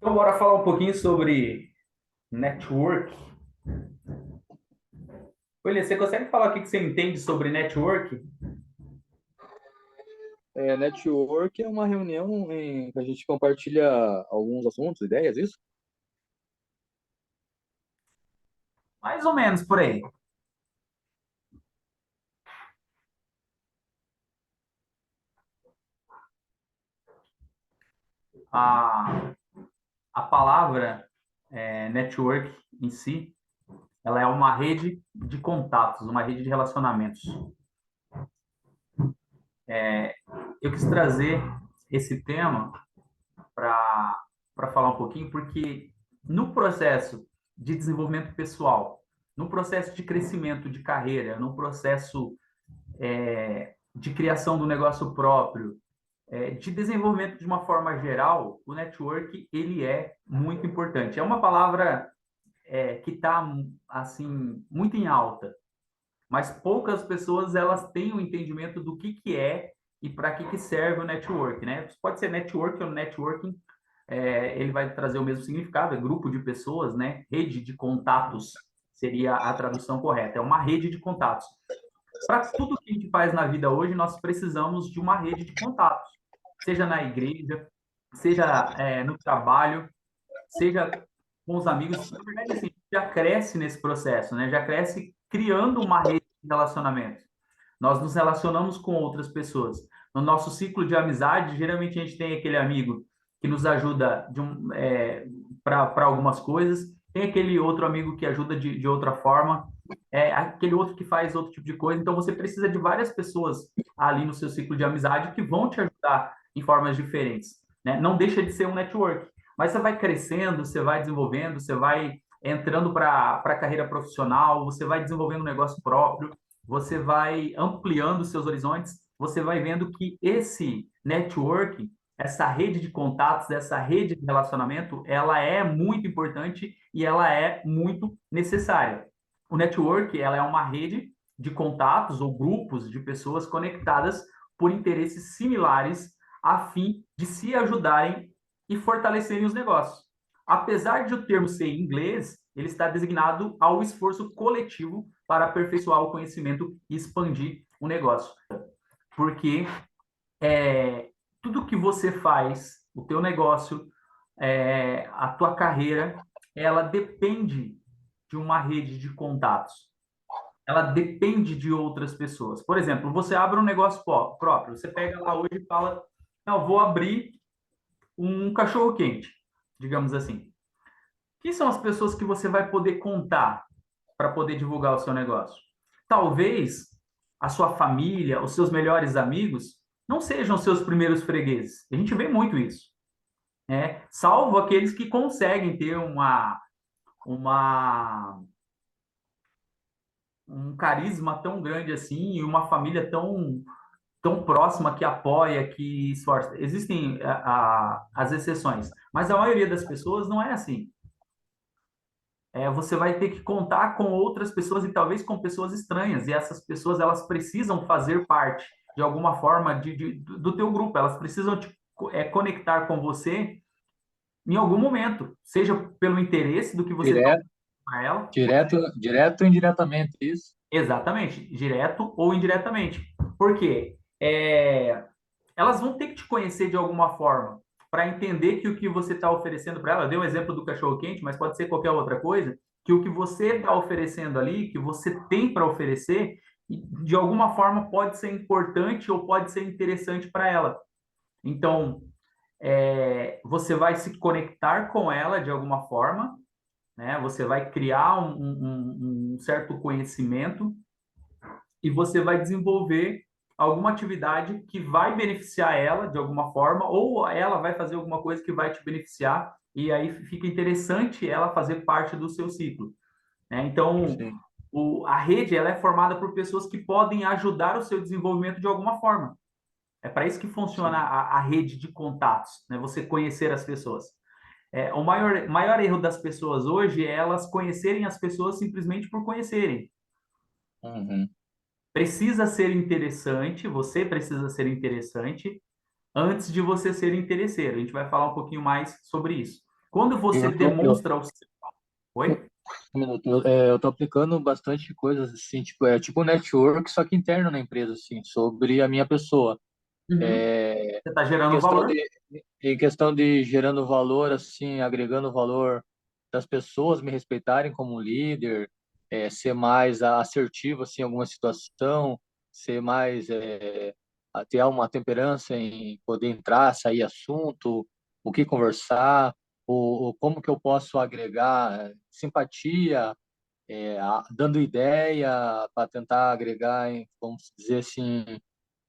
Então, bora falar um pouquinho sobre network. Olha, você consegue falar o que você entende sobre network? Network é uma reunião em que a gente compartilha alguns assuntos, ideias, isso? Mais ou menos por aí. A, a palavra network em si, ela é uma rede de contatos, uma rede de relacionamentos. Eu quis trazer esse tema para falar um pouquinho, porque no processo de desenvolvimento pessoal, no processo de crescimento de carreira, no processo de criação do negócio próprio, de desenvolvimento de uma forma geral, o network ele é muito importante. É uma palavra que está assim muito em alta, mas poucas pessoas elas têm o entendimento do que é e para que serve o network, né? Pode ser network ou networking, ele vai trazer o mesmo significado, é grupo de pessoas, né? Rede de contatos seria a tradução correta, é uma rede de contatos. Para tudo que a gente faz na vida hoje, nós precisamos de uma rede de contatos, seja na igreja, seja no trabalho, seja com os amigos. Na verdade, assim, já cresce nesse processo, né? Já cresce criando uma rede de relacionamento. Nós nos relacionamos com outras pessoas. No nosso ciclo de amizade, geralmente a gente tem aquele amigo que nos ajuda para algumas coisas, tem aquele outro amigo que ajuda de outra forma, aquele outro que faz outro tipo de coisa. Então, você precisa de várias pessoas ali no seu ciclo de amizade que vão te ajudar em formas diferentes, né? Não deixa de ser um network, mas você vai crescendo, você vai desenvolvendo, você vai entrando para a carreira profissional, você vai desenvolvendo um negócio próprio, você vai ampliando seus horizontes, você vai vendo que esse network, essa rede de contatos, essa rede de relacionamento, ela é muito importante e ela é muito necessária. O network, ela é uma rede de contatos ou grupos de pessoas conectadas por interesses similares a fim de se ajudarem e fortalecerem os negócios. Apesar de o termo ser em inglês, ele está designado ao esforço coletivo para aperfeiçoar o conhecimento e expandir o negócio. Porque tudo que você faz, o teu negócio, a tua carreira, ela depende de uma rede de contatos. Ela depende de outras pessoas. Por exemplo, você abre um negócio próprio, você pega lá hoje e fala, não, vou abrir um cachorro-quente, digamos assim. Quem são as pessoas que você vai poder contar para poder divulgar o seu negócio? Talvez a sua família, os seus melhores amigos, não sejam os seus primeiros fregueses. A gente vê muito isso, né? Salvo aqueles que conseguem ter uma, um carisma tão grande assim e uma família tão próxima que apoia, que esforça. Existem as exceções, mas a maioria das pessoas não é assim. Você vai ter que contar com outras pessoas e talvez com pessoas estranhas, e essas pessoas elas precisam fazer parte de alguma forma do teu grupo, elas precisam te conectar com você em algum momento, seja pelo interesse do que você está Direto, para ela, direto ou indiretamente, isso? exatamente, direto ou indiretamente. Por quê? Elas vão ter que te conhecer de alguma forma para entender que o que você está oferecendo para ela, eu dei um exemplo do cachorro quente, mas pode ser qualquer outra coisa, que o que você está oferecendo ali, que você tem para oferecer, de alguma forma pode ser importante ou pode ser interessante para ela. Então, você vai se conectar com ela de alguma forma, né? Você vai criar um certo conhecimento e você vai desenvolver alguma atividade que vai beneficiar ela de alguma forma, ou ela vai fazer alguma coisa que vai te beneficiar, e aí fica interessante ela fazer parte do seu ciclo, né? Então, Sim. a rede ela é formada por pessoas que podem ajudar o seu desenvolvimento de alguma forma. É para isso que funciona Sim. a rede de contatos, né? Você conhecer as pessoas. O maior erro das pessoas hoje é elas conhecerem as pessoas simplesmente por conhecerem. Uhum. Precisa ser interessante, você precisa ser interessante antes de você ser interesseiro. A gente vai falar um pouquinho mais sobre isso. Quando você Eu tô, demonstra o seu... Oi? um minuto, eu tô aplicando bastante coisas assim, tipo, é tipo um network, só que interno na empresa, assim, sobre a minha pessoa. Uhum. É, Você está em gerando questão valor? de, em questão de gerando valor, assim, agregando valor das pessoas me respeitarem como líder, ser mais assertivo, assim, em alguma situação, ser mais, ter uma temperança em poder entrar, sair assunto, o que conversar, como que eu posso agregar simpatia, dando ideia para tentar agregar, vamos dizer assim,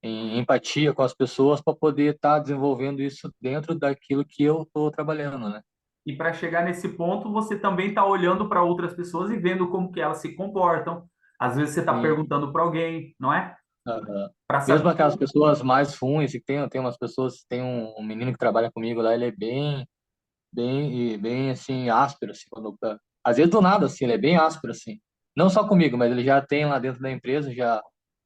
em empatia com as pessoas para poder estar desenvolvendo isso dentro daquilo que eu estou trabalhando, né? E para chegar nesse ponto, você também está olhando para outras pessoas e vendo como que elas se comportam. Às vezes você está Sim. perguntando para alguém, não é? Aham. Para Mesmo saber. aquelas pessoas mais ruins, que tem umas pessoas, tem um menino que trabalha comigo lá, ele é bem assim, áspero, assim, às vezes do nada, assim, ele é bem áspero, assim. Não só comigo, mas ele já tem lá dentro da empresa,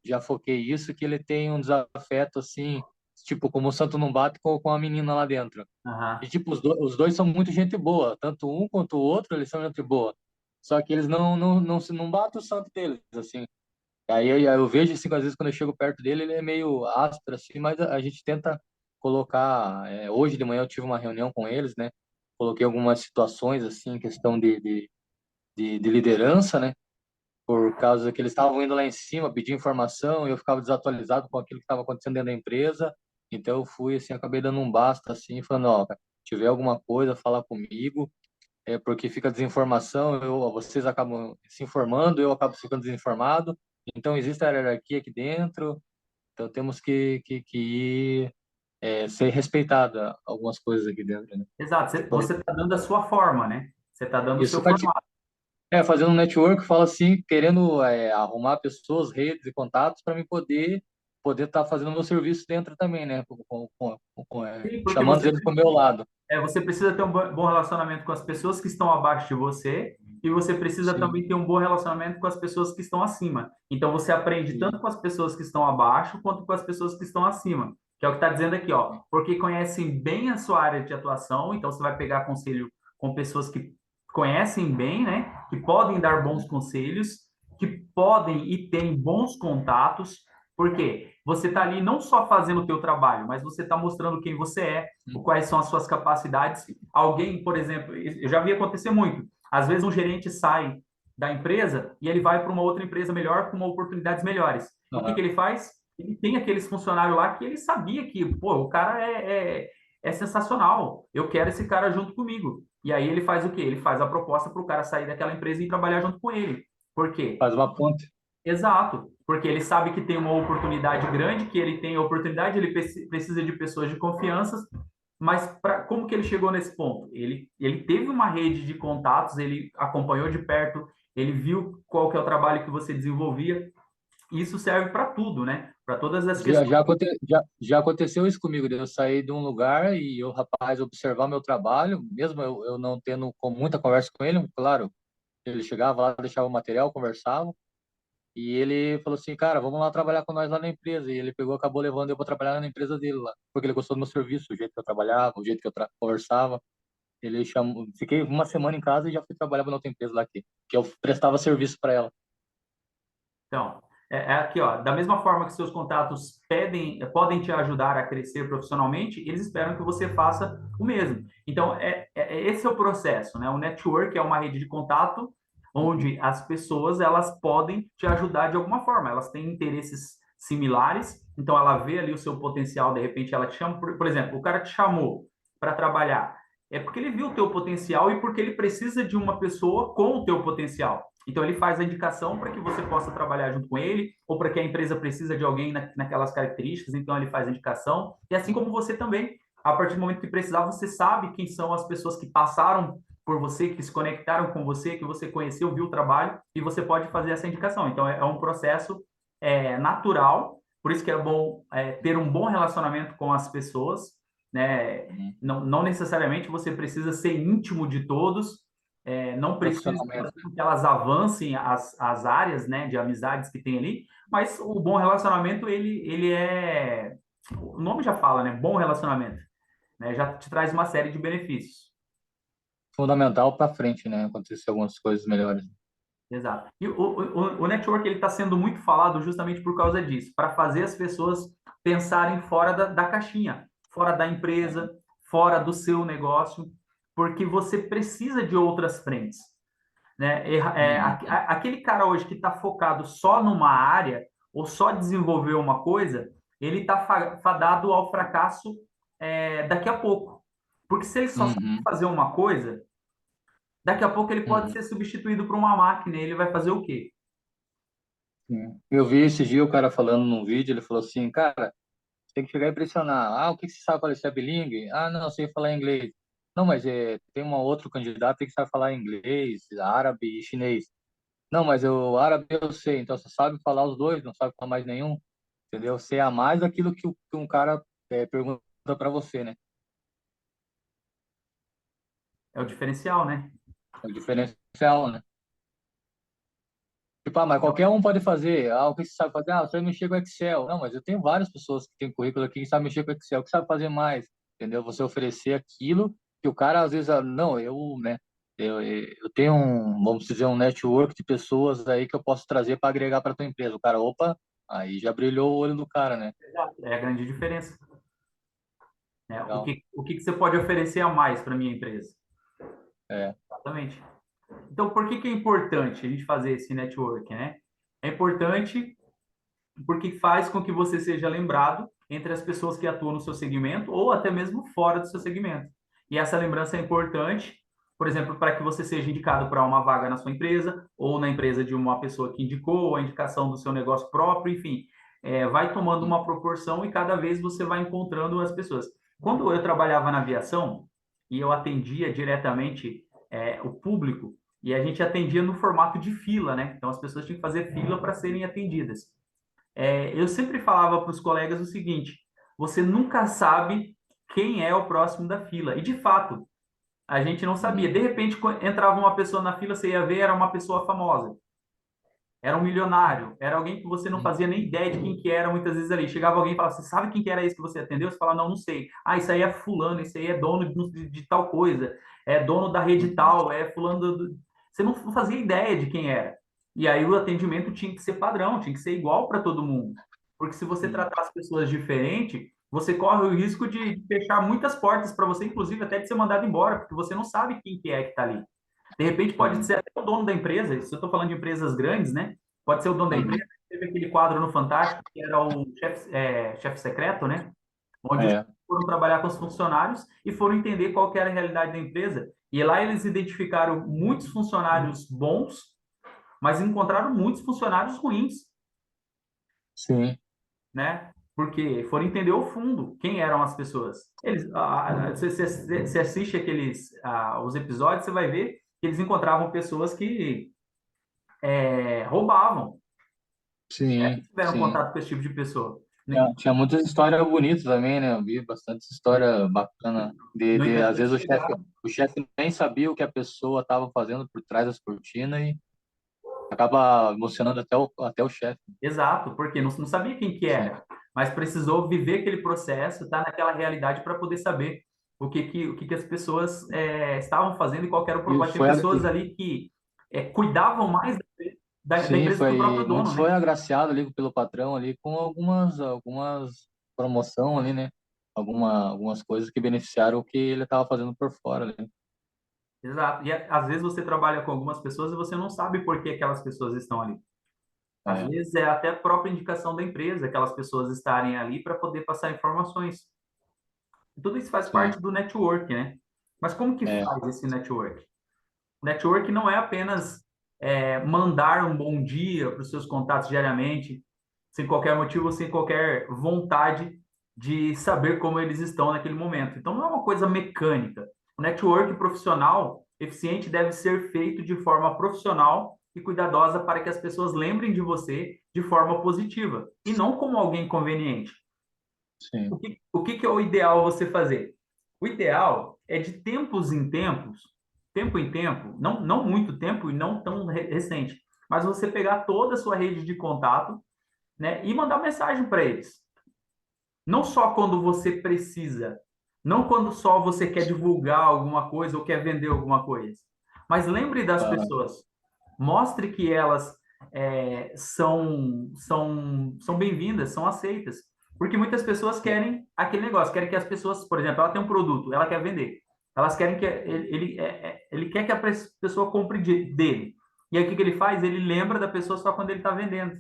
já foquei isso, que ele tem um desafeto, assim, tipo, como o santo não bate com a menina lá dentro. E, Aham. tipo, os dois são muito gente boa. Tanto um quanto o outro, eles são gente boa. Só que eles não batem o santo deles, assim. Aí eu vejo, assim, que às vezes quando eu chego perto dele, ele é meio áspero, assim, mas a gente tenta colocar... hoje de manhã eu tive uma reunião com eles, né? Coloquei algumas situações, assim, questão de liderança, né? Por causa que eles estavam indo lá em cima pedir informação e eu ficava desatualizado com aquilo que estava acontecendo dentro da empresa. Então eu fui assim, acabei dando um basta assim, falando, ó, cara, tiver alguma coisa, fala comigo, porque fica desinformação, vocês acabam se informando, eu acabo ficando desinformado. Então existe a hierarquia aqui dentro, então temos que ir, ser respeitada algumas coisas aqui dentro, né? Exato. Você está dando a sua forma, né? Você está dando o Isso seu formato. fazendo um network, falo assim, querendo arrumar pessoas, redes e contatos para mim poder estar fazendo meu serviço dentro também, né? Sim, porque Chamando você eles para o meu lado. você precisa ter um bom relacionamento com as pessoas que estão abaixo de você e você precisa Sim, também ter um bom relacionamento com as pessoas que estão acima. Então você aprende sim, tanto com as pessoas que estão abaixo quanto com as pessoas que estão acima, que é o que está dizendo aqui, ó, porque conhecem bem a sua área de atuação, então você vai pegar conselho com pessoas que conhecem bem, né, que podem dar bons conselhos, que podem e têm bons contatos, porque você está ali não só fazendo o teu trabalho, mas você está mostrando quem você é, sim. quais são as suas capacidades. Alguém, por exemplo, eu já vi acontecer muito. Às vezes um gerente sai da empresa e ele vai para uma outra empresa melhor com oportunidades melhores. O que Aham. que ele faz? Ele tem aqueles funcionários lá que ele sabia que, pô, o cara é sensacional. Eu quero esse cara junto comigo. E aí ele faz o quê? Ele faz a proposta para o cara sair daquela empresa e trabalhar junto com ele. Por quê? Faz uma ponte. Exato, porque ele sabe que tem uma oportunidade grande, que ele tem oportunidade, ele precisa de pessoas de confiança, mas como que ele chegou nesse ponto? Ele teve uma rede de contatos, ele acompanhou de perto, ele viu qual que é o trabalho que você desenvolvia, e isso serve para tudo, né? Para todas as questões. Já aconteceu isso comigo, de eu sair de um lugar e o rapaz observar meu trabalho, mesmo eu não tendo muita conversa com ele, claro, ele chegava lá, deixava o material, conversava. E ele falou assim, cara, vamos lá trabalhar com nós lá na empresa. E ele pegou, acabou levando eu para trabalhar na empresa dele lá, porque ele gostou do meu serviço, o jeito que eu trabalhava, o jeito que eu conversava. Ele chamou, fiquei uma semana em casa e já fui trabalhar na outra empresa lá que eu prestava serviço para ela. Então, é aqui, ó, da mesma forma que seus contatos podem te ajudar a crescer profissionalmente, eles esperam que você faça o mesmo. Então, esse é o processo, né? O network é uma rede de contato onde as pessoas elas podem te ajudar de alguma forma. Elas têm interesses similares, então ela vê ali o seu potencial, de repente ela te chama, por exemplo, o cara te chamou para trabalhar, é porque ele viu o teu potencial e porque ele precisa de uma pessoa com o teu potencial. Então, ele faz a indicação para que você possa trabalhar junto com ele, ou para que a empresa precisa de alguém naquelas características, então ele faz a indicação. E assim como você também, a partir do momento que precisar, você sabe quem são as pessoas que passaram por você, que se conectaram com você, que você conheceu, viu o trabalho, e você pode fazer essa indicação. Então, é um processo natural, por isso que é bom ter um bom relacionamento com as pessoas, né? Uhum. Não necessariamente você precisa ser íntimo de todos, não precisa Profissionalmente. fazer com que elas avancem as áreas, né, de amizades que tem ali, mas o bom relacionamento, ele o nome já fala, né, bom relacionamento, né, já te traz uma série de benefícios. fundamental para frente, né? Acontecer algumas coisas melhores. Exato. E o network ele está sendo muito falado justamente por causa disso, para fazer as pessoas pensarem fora da caixinha, fora da empresa, fora do seu negócio, porque você precisa de outras frentes, né? Uhum. Aquele cara hoje que está focado só numa área ou só desenvolver uma coisa, ele está fadado ao fracasso daqui a pouco. Porque se ele só sabe Uhum. fazer uma coisa, daqui a pouco ele pode Uhum. ser substituído por uma máquina e ele vai fazer o quê? Sim. Eu vi esse dia o cara falando num vídeo, ele falou assim, cara, você tem que chegar e impressionar. Ah, o que que você sabe falar? Você é bilíngue? Ah, não, eu sei falar inglês. Não, mas tem um outro candidato que sabe falar inglês, árabe e chinês. Não, mas o árabe eu sei, então você sabe falar os dois, não sabe falar mais nenhum, entendeu? Você é a mais daquilo que um cara pergunta para você, né? É o diferencial, né? É o diferencial, né? Tipo, ah, mas qualquer um pode fazer. Ah, o que você sabe fazer? Ah, você sabe mexer com Excel. Não, mas eu tenho várias pessoas que têm currículo aqui que sabem mexer com Excel, que sabem fazer mais, entendeu? Você oferecer aquilo que o cara, às vezes, não, né? Eu tenho vamos dizer, um network de pessoas aí que eu posso trazer para agregar para tua empresa. O cara, opa, aí já brilhou o olho do cara, né? É a grande diferença, né? Legal. O que que você pode oferecer a mais para a minha empresa? É, Exatamente. Então, por que que é importante a gente fazer esse network, né? É importante porque faz com que você seja lembrado entre as pessoas que atuam no seu segmento ou até mesmo fora do seu segmento. E essa lembrança é importante, por exemplo, para que você seja indicado para uma vaga na sua empresa ou na empresa de uma pessoa que indicou, ou a indicação do seu negócio próprio, enfim, vai tomando uma proporção e cada vez você vai encontrando as pessoas. Quando eu trabalhava na aviação e eu atendia diretamente o público, e a gente atendia no formato de fila, né? Então as pessoas tinham que fazer fila para serem atendidas. Eu sempre falava para os colegas o seguinte: você nunca sabe quem é o próximo da fila. E de fato, a gente não sabia. De repente, entrava uma pessoa na fila, você ia ver, era uma pessoa famosa. Era um milionário, era alguém que você não fazia nem ideia de quem que era muitas vezes ali. Chegava alguém e falava, você sabe quem que era esse que você atendeu? Você fala, não, não sei. Ah, isso aí é fulano, isso aí é dono de tal coisa, é dono da rede tal, é fulano Você não fazia ideia de quem era. E aí o atendimento tinha que ser padrão, tinha que ser igual para todo mundo. Porque se você tratar as pessoas diferente, você corre o risco de fechar muitas portas para você, inclusive até de ser mandado embora, porque você não sabe quem que é que está ali. De repente pode sim. ser até o dono da empresa, se eu estou falando de empresas grandes, né? Pode ser o dono da empresa. Uhum. Teve aquele quadro no Fantástico que era o chefe secreto, né? Onde os É, foram trabalhar com os funcionários e foram entender qual que era a realidade da empresa. E lá eles identificaram muitos funcionários bons, mas encontraram muitos funcionários ruins, sim. né? Porque foram entender o fundo, quem eram as pessoas. Você assiste os episódios, você vai ver que eles encontravam pessoas que roubavam. Sim, Tiveram sim. contato com esse tipo de pessoa. Tinha muitas histórias bonitas também, né? Eu vi bastante história bacana. No Às entanto, vezes eles chegaram. o chefe nem sabia o que a pessoa estava fazendo por trás das cortinas e acaba emocionando até o chefe. Exato, porque não sabia quem que Sim. era, mas precisou viver aquele processo, estar naquela realidade para poder saber o que que as pessoas estavam fazendo e qual que era o E problema. Tinha foi, pessoas ali que cuidavam mais da sim, empresa que o próprio foi, dono, muitos foi né? agraciado ali pelo patrão ali com algumas promoção ali, né? Algumas coisas que beneficiaram o que ele estava fazendo por fora ali. Exato. E às vezes você trabalha com algumas pessoas e você não sabe por que aquelas pessoas estão ali. Às É, vezes é até a própria indicação da empresa, aquelas pessoas estarem ali para poder passar informações. Tudo isso faz sim, parte do network, né? Mas como que é, faz esse network? O network não é apenas mandar um bom dia para os seus contatos diariamente, sem qualquer motivo, sem qualquer vontade de saber como eles estão naquele momento. Então, não é uma coisa mecânica. O network profissional eficiente deve ser feito de forma profissional e cuidadosa para que as pessoas lembrem de você de forma positiva e não como alguém conveniente. sim, O que que é o ideal você fazer? O ideal é de tempos em tempos, tempo em tempo, não muito tempo e não tão recente, mas você pegar toda a sua rede de contato, né, e mandar mensagem para eles. Não só quando você precisa, Não quando só você quer divulgar alguma coisa ou quer vender alguma coisa. Mas lembre das Aham. pessoas. Mostre que elas são bem-vindas, são aceitas. Porque muitas pessoas querem aquele negócio, querem que as pessoas, por exemplo, ela tem um produto, ela quer vender. Elas querem que ele quer que a pessoa compre dele. E aí o que ele faz? Ele lembra da pessoa só quando ele está vendendo.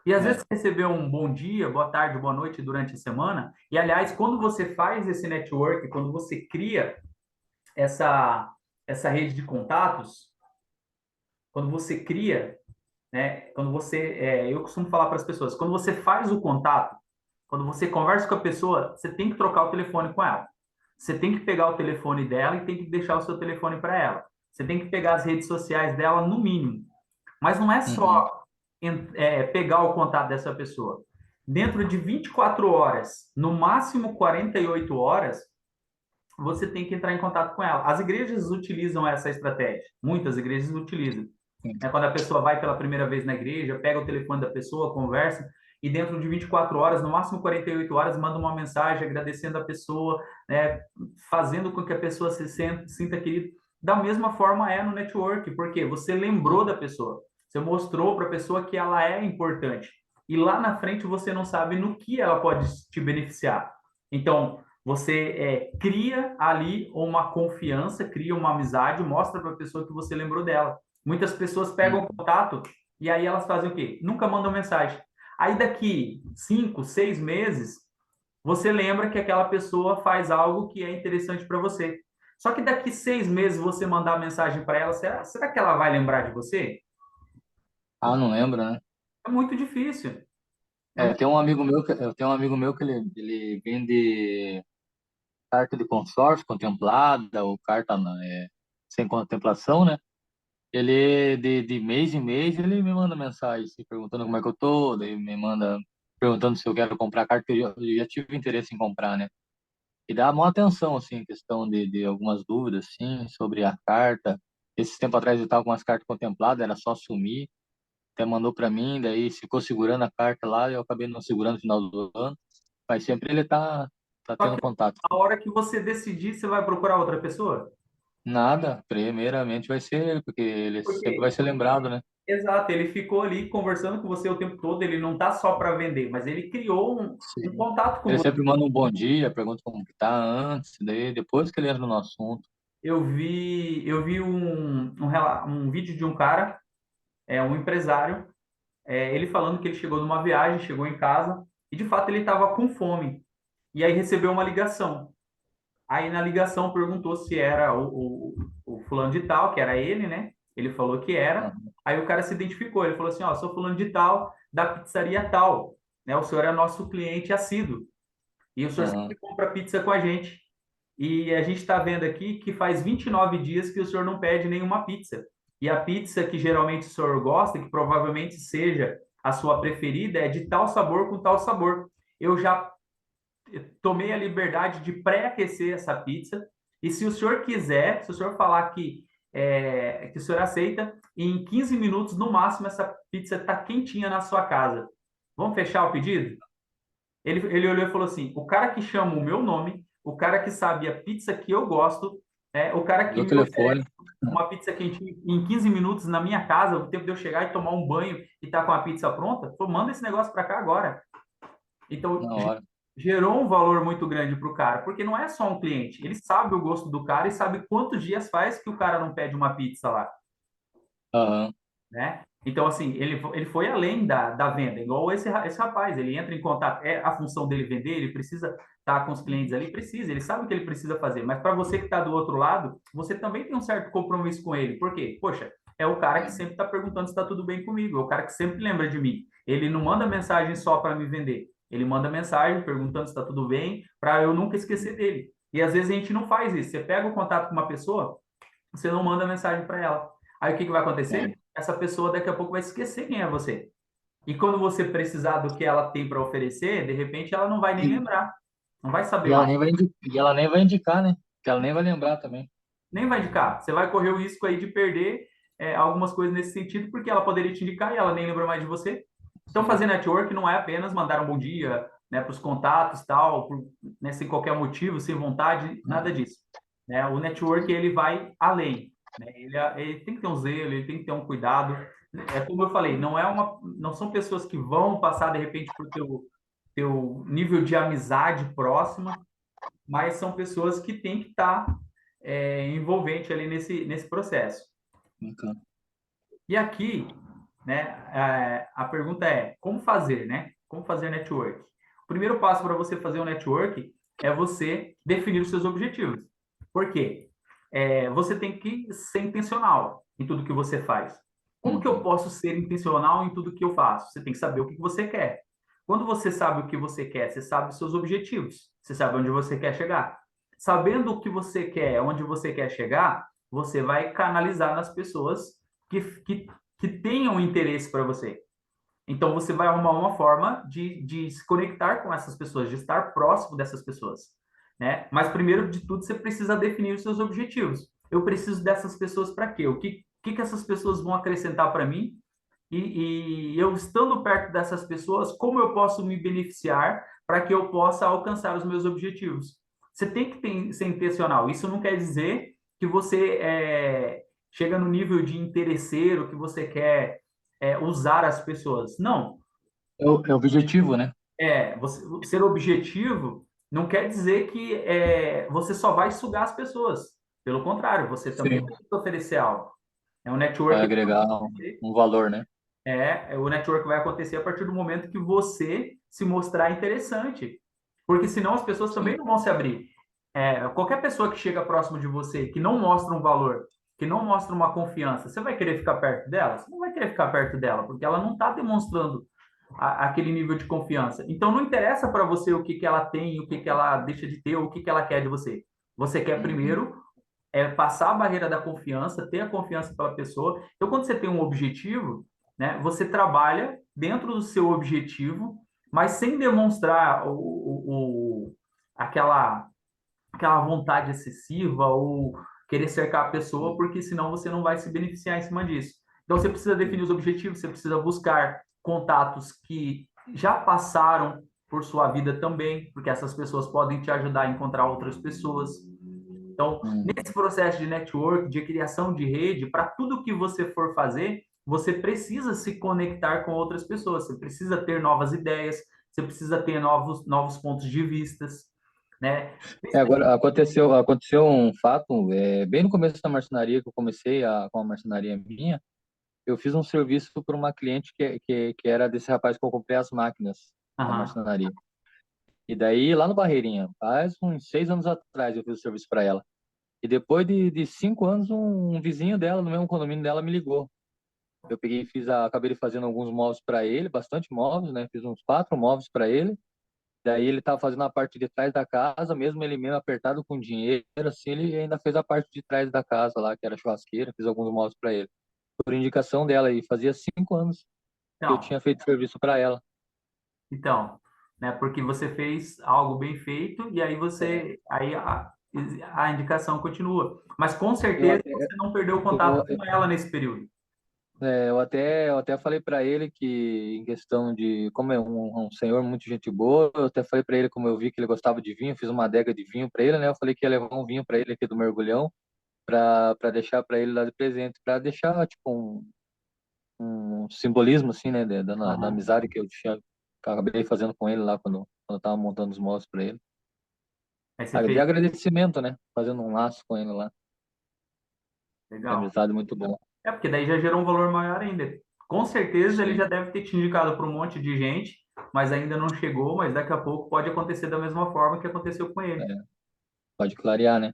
E às vezes É. você recebeu um bom dia, boa tarde, boa noite durante a semana. E aliás, quando você faz esse network, quando você cria essa, essa rede de contatos, quando você cria, né? Eu costumo falar para as pessoas, quando você faz o contato, quando você conversa com a pessoa, você tem que trocar o telefone com ela. Você tem que pegar o telefone dela e tem que deixar o seu telefone para ela. Você tem que pegar as redes sociais dela no mínimo. Mas não é Uhum. só pegar o contato dessa pessoa. Dentro de 24 horas, no máximo 48 horas, você tem que entrar em contato com ela. As igrejas utilizam essa estratégia. Muitas igrejas utilizam. É quando a pessoa vai pela primeira vez na igreja, pega o telefone da pessoa, conversa, e dentro de 24 horas, no máximo 48 horas, manda uma mensagem agradecendo a pessoa, né, fazendo com que a pessoa sinta querida. Da mesma forma é no network, porque você lembrou da pessoa, você mostrou para a pessoa que ela é importante. E lá na frente você não sabe no que ela pode te beneficiar. Então, você cria ali uma confiança, cria uma amizade, mostra para a pessoa que você lembrou dela. Muitas pessoas pegam Uhum. contato e aí elas fazem o quê? Nunca mandam mensagem. Aí daqui 5, 6 meses, você lembra que aquela pessoa faz algo que é interessante para você. Só que daqui 6 meses você mandar mensagem para ela, será que ela vai lembrar de você? Ah, não lembro, né? É muito difícil. É É, muito... tem um amigo meu eu tenho um amigo meu que ele vende carta de consórcio contemplada ou carta sem contemplação, né? Ele, de mês em mês, ele me manda mensagem assim, perguntando como é que eu tô, daí me manda perguntando se eu quero comprar carta, que eu já tive interesse em comprar, né? E dá uma atenção, assim, questão de algumas dúvidas, assim, sobre a carta. Esse tempo atrás eu tava com umas cartas contempladas, era só sumir, até mandou para mim, daí ficou segurando a carta lá, e eu acabei não segurando no final do ano, mas sempre ele tá Só tendo que contato. a hora que você decidir, você vai procurar outra pessoa? Nada, primeiramente vai ser ele, porque ele sempre Porque vai ser lembrado, né? exato, ele ficou ali conversando com você o tempo todo, ele não tá só para vender, mas ele criou um Sim. contato com Ele você. sempre manda um bom dia, pergunta como que tá antes, daí depois que ele entra no assunto. Eu vi um vídeo de um cara, um empresário, ele falando que ele chegou numa viagem, chegou em casa e de fato ele estava com fome. E aí recebeu uma ligação. Aí na ligação perguntou se era o fulano de tal, que era ele, né? Ele falou que era. Aham, Aí o cara se identificou. Ele falou assim: Ó, sou fulano de tal, da pizzaria tal. Né? O senhor é nosso cliente assíduo. E o senhor aham, sempre compra pizza com a gente. E a gente está vendo aqui que faz 29 dias que o senhor não pede nenhuma pizza. E a pizza que geralmente o senhor gosta, que provavelmente seja a sua preferida, é de tal sabor com tal sabor. Eu já tomei a liberdade de pré-aquecer essa pizza. E se o senhor quiser, se o senhor falar que o senhor aceita, em 15 minutos, no máximo, essa pizza está quentinha na sua casa. Vamos fechar o pedido? Ele olhou e falou assim: o cara que chama o meu nome, o cara que sabe a pizza que eu gosto, o cara que meu me oferece telefone, uma pizza quentinha em 15 minutos na minha casa, o tempo de eu chegar e tomar um banho e tá com a pizza pronta, falou, manda esse negócio para cá agora. Então, na hora. gerou um valor muito grande para o cara, porque não é só um cliente, ele sabe o gosto do cara e sabe quantos dias faz que o cara não pede uma pizza lá, Aham, né? Então, assim, ele foi além da venda, igual esse rapaz, ele entra em contato, é a função dele vender, ele precisa estar com os clientes ali, precisa, ele sabe o que ele precisa fazer, mas para você que está do outro lado, você também tem um certo compromisso com ele, por quê? Poxa, é o cara que sim. sempre está perguntando se está tudo bem comigo, é o cara que sempre lembra de mim, ele não manda mensagem só para me vender, ele manda mensagem perguntando se está tudo bem, para eu nunca esquecer dele, e às vezes a gente não faz isso, você pega o contato com uma pessoa, você não manda mensagem para ela. Aí o que vai acontecer? É. Essa pessoa daqui a pouco vai esquecer quem é você. E quando você precisar do que ela tem para oferecer, de repente ela não vai nem E, lembrar, não vai e saber ela mais, nem vai e ela nem vai indicar, né? Que ela nem vai lembrar também. nem vai indicar. Você vai correr o risco aí de perder algumas coisas nesse sentido, porque ela poderia te indicar e ela nem lembra mais de você. Então, Sim. fazer network não é apenas mandar um bom dia, né, para os contatos, tal, né, sem qualquer motivo, sem vontade, nada disso. Né? O network, ele vai além. Né? Ele tem que ter um zelo, ele tem que ter um cuidado. É como eu falei, não são pessoas que vão passar, de repente, para o teu nível de amizade próxima, mas são pessoas que têm que estar envolvente ali nesse processo. Bacana. E aqui, né, a pergunta é, como fazer, né? Como fazer network? O primeiro passo para você fazer um network é você definir os seus objetivos. Por quê? Você tem que ser intencional em tudo que você faz. Como que eu posso ser intencional em tudo que eu faço? Você tem que saber o que você quer. Quando você sabe o que você quer, você sabe os seus objetivos, você sabe onde você quer chegar. Sabendo o que você quer, onde você quer chegar, você vai canalizar nas pessoas que, que, que tenham interesse para você. Então, você vai arrumar uma forma de se conectar com essas pessoas, de estar próximo dessas pessoas, né? Mas, primeiro de tudo, você precisa definir os seus objetivos. Eu preciso dessas pessoas para quê? O que essas pessoas vão acrescentar para mim? E eu estando perto dessas pessoas, como eu posso me beneficiar para que eu possa alcançar os meus objetivos? Você tem que ser intencional. Isso não quer dizer que você chega no nível de interesseiro, que você quer usar as pessoas. Não. É o objetivo, né? Ser objetivo não quer dizer que você só vai sugar as pessoas. Pelo contrário, você também Sim. tem que oferecer algo. É um Vai network. agregar um valor, né? O network vai acontecer a partir do momento que você se mostrar interessante. Porque senão as pessoas também Sim. não vão se abrir. Qualquer pessoa que chega próximo de você, que não mostra um valor, que não mostra uma confiança, você vai querer ficar perto dela? Você não vai querer ficar perto dela, porque ela não está demonstrando aquele nível de confiança. Então não interessa para você o que, que ela tem, o que, que ela deixa de ter, o que, que ela quer de você. Você quer primeiro passar a barreira da confiança, ter a confiança pela pessoa. Então, quando você tem um objetivo, né, você trabalha dentro do seu objetivo, mas sem demonstrar aquela, aquela vontade excessiva ou querer cercar a pessoa, porque senão você não vai se beneficiar em cima disso. Então, você precisa definir os objetivos, você precisa buscar contatos que já passaram por sua vida também, porque essas pessoas podem te ajudar a encontrar outras pessoas. Então, nesse processo de network, de criação de rede, para tudo que você for fazer, você precisa se conectar com outras pessoas, você precisa ter novas ideias, você precisa ter novos pontos de vistas, né? Agora aconteceu um fato, bem no começo da marcenaria, que eu comecei com a marcenaria minha, eu fiz um serviço para uma cliente que era desse rapaz que eu comprei as máquinas da Aham. marcenaria. E daí, lá no Barreirinha, faz uns 6 anos atrás, eu fiz o serviço para ela. E depois de 5 anos, um vizinho dela, no mesmo condomínio dela, me ligou. Eu peguei e acabei fazendo alguns móveis para ele, bastante móveis, né? Fiz uns 4 móveis para ele. Daí ele estava fazendo a parte de trás da casa, mesmo ele meio apertado com dinheiro, assim, ele ainda fez a parte de trás da casa lá, que era churrasqueira, fiz alguns móveis para ele. Por indicação dela, e fazia 5 anos que eu Então, tinha feito serviço para ela. então, né? Porque você fez algo bem feito e aí a indicação continua. Mas com Eu certeza até, você não perdeu o contato eu, com ela nesse período. eu até falei para ele que, em questão de, como é um senhor muito gente boa, eu até falei para ele, como eu vi que ele gostava de vinho, fiz uma adega de vinho para ele, né? Eu falei que ia levar um vinho para ele aqui do Mergulhão, para deixar para ele lá de presente, para deixar, tipo, um simbolismo, assim, né? Da Aham. amizade que eu acabei fazendo com ele lá quando eu tava montando os móveis para ele. Aí você Ah, de fez, agradecimento, né? Fazendo um laço com ele lá, de legal. amizade muito bom. Porque daí já gerou um valor maior ainda. Com certeza ele já Sim, deve ter te indicado para um monte de gente, mas ainda não chegou, mas daqui a pouco pode acontecer da mesma forma que aconteceu com é, ele, pode clarear, né?